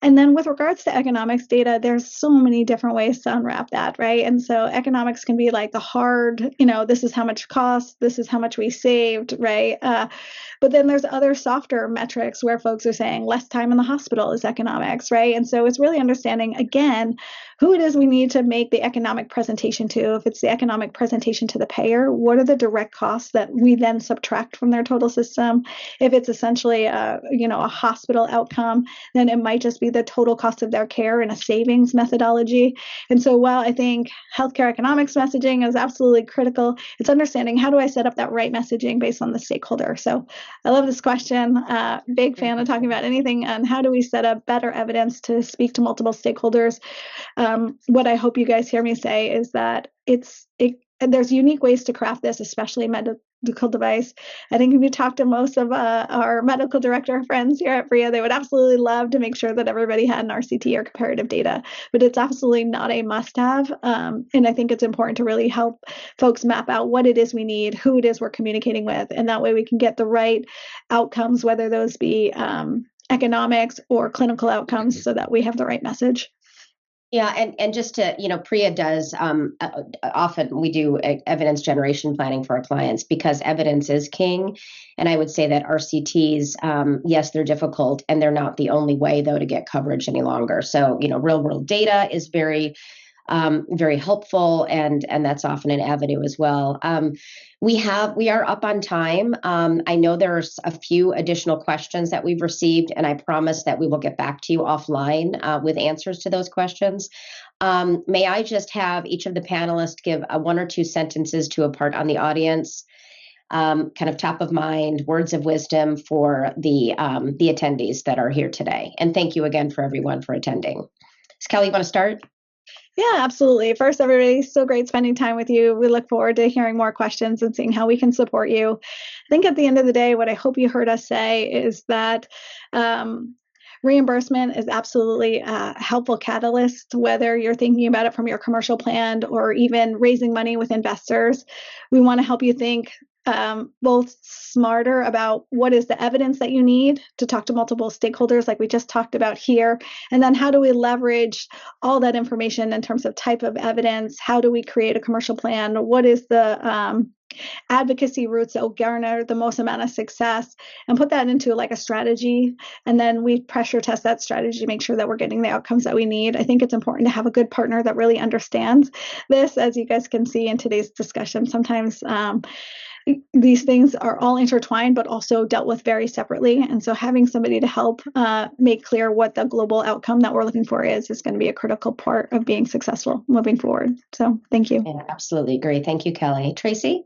And then with regards to economics data, there's so many different ways to unwrap that, right? And so economics can be like the hard, this is how much it costs, this is how much we saved, right? But then there's other softer metrics where folks are saying less time in the hospital is economics, right? And so it's really understanding, again, who it is we need to make the economic presentation to. If it's the economic presentation to the payer, what are the direct costs that we then subtract from their total system? If it's essentially a hospital outcome, then it might just be the total cost of their care in a savings methodology. And so while I think healthcare economics messaging is absolutely critical, it's understanding how do I set up that right messaging based on the stakeholder. So I love this question. Big fan of talking about anything on how do we set up better evidence to speak to multiple stakeholders. What I hope you guys hear me say is that there's unique ways to craft this, especially medical device. I think if you talk to most of our medical director friends here at PRIA, they would absolutely love to make sure that everybody had an RCT or comparative data, but it's absolutely not a must-have. And I think it's important to really help folks map out what it is we need, who it is we're communicating with, and that way we can get the right outcomes, whether those be economics or clinical outcomes, so that we have the right message.
Yeah, and just to, PRIA does, often we do evidence generation planning for our clients because evidence is king. And I would say that RCTs, yes, they're difficult and they're not the only way, though, to get coverage any longer. So, real world data is very helpful, and that's often an avenue as well. We are up on time. I know there's a few additional questions that we've received, and I promise that we will get back to you offline with answers to those questions. May I just have each of the panelists give one or two sentences to impart on the audience, kind of top of mind words of wisdom for the attendees that are here today. And thank you again for everyone for attending. Kelly, you want to start?
Yeah, absolutely. First, everybody, so great spending time with you. We look forward to hearing more questions and seeing how we can support you. I think at the end of the day, what I hope you heard us say is that reimbursement is absolutely a helpful catalyst, whether you're thinking about it from your commercial plan or even raising money with investors. We want to help you think both smarter about what is the evidence that you need to talk to multiple stakeholders like we just talked about here, and then how do we leverage all that information in terms of type of evidence? How do we create a commercial plan? What is the advocacy routes that will garner the most amount of success, and put that into like a strategy, and then we pressure test that strategy to make sure that we're getting the outcomes that we need. I think it's important to have a good partner that really understands this. As you guys can see in today's discussion, sometimes these things are all intertwined, but also dealt with very separately. And so having somebody to help make clear what the global outcome that we're looking for is going to be a critical part of being successful moving forward. So thank you.
Yeah, absolutely. Great. Thank you, Kelly. Tracy?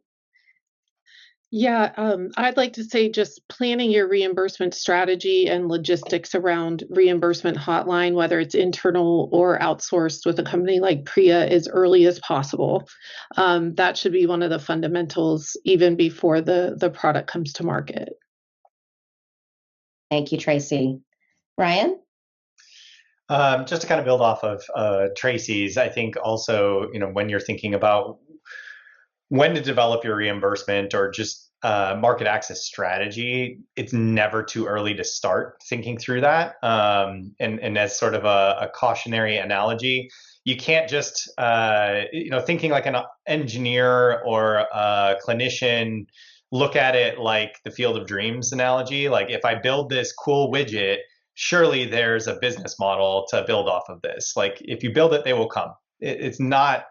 Yeah, I'd like to say just planning your reimbursement strategy and logistics around reimbursement hotline, whether it's internal or outsourced with a company like PRIA, as early as possible. That should be one of the fundamentals even before the product comes to market.
Thank you, Tracy. Ryan?
Just to kind of build off of Tracy's, I think also, when you're thinking about when to develop your reimbursement or just market access strategy, it's never too early to start thinking through that. And as sort of a cautionary analogy, you can't just, thinking like an engineer or a clinician, look at it like the field of dreams analogy. Like if I build this cool widget, surely there's a business model to build off of this. Like if you build it, they will come. It's not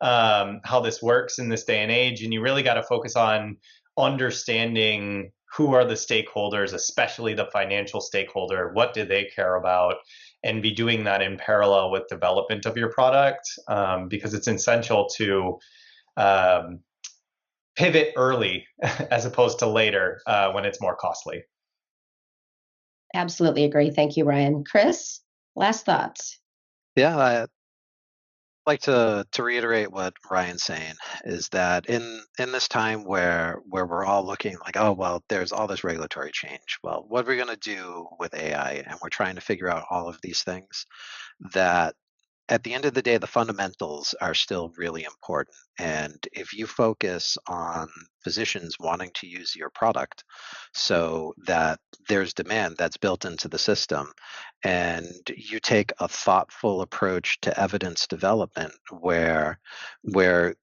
how this works in this day and age. And you really got to focus on understanding who are the stakeholders, especially the financial stakeholder. What do they care about? And be doing that in parallel with development of your product, because it's essential to pivot early as opposed to later when it's more costly.
Absolutely agree. Thank you, Ryan. Chris, last thoughts.
Yeah, I'd like to reiterate what Ryan's saying is that in this time where we're all looking like, oh, well, there's all this regulatory change. Well, what are we going to do with AI? And we're trying to figure out all of these things that at the end of the day, the fundamentals are still really important. And if you focus on physicians wanting to use your product so that there's demand that's built into the system, and you take a thoughtful approach to evidence development where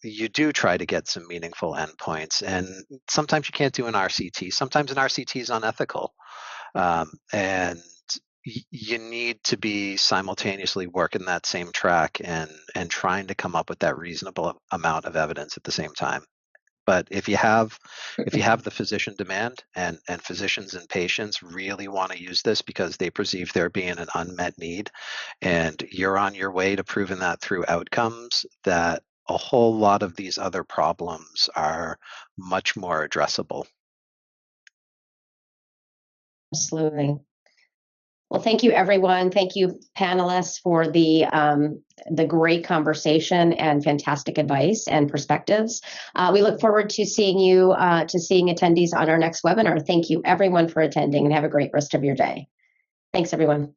you do try to get some meaningful endpoints, and sometimes you can't do an RCT, sometimes an RCT is unethical. And you need to be simultaneously working that same track and trying to come up with that reasonable amount of evidence at the same time. But if you have the physician demand and physicians and patients really want to use this because they perceive there being an unmet need, and you're on your way to proving that through outcomes, that a whole lot of these other problems are much more addressable.
Absolutely. Well, thank you, everyone. Thank you, panelists, for the great conversation and fantastic advice and perspectives. We look forward to seeing attendees on our next webinar. Thank you, everyone, for attending, and have a great rest of your day. Thanks, everyone.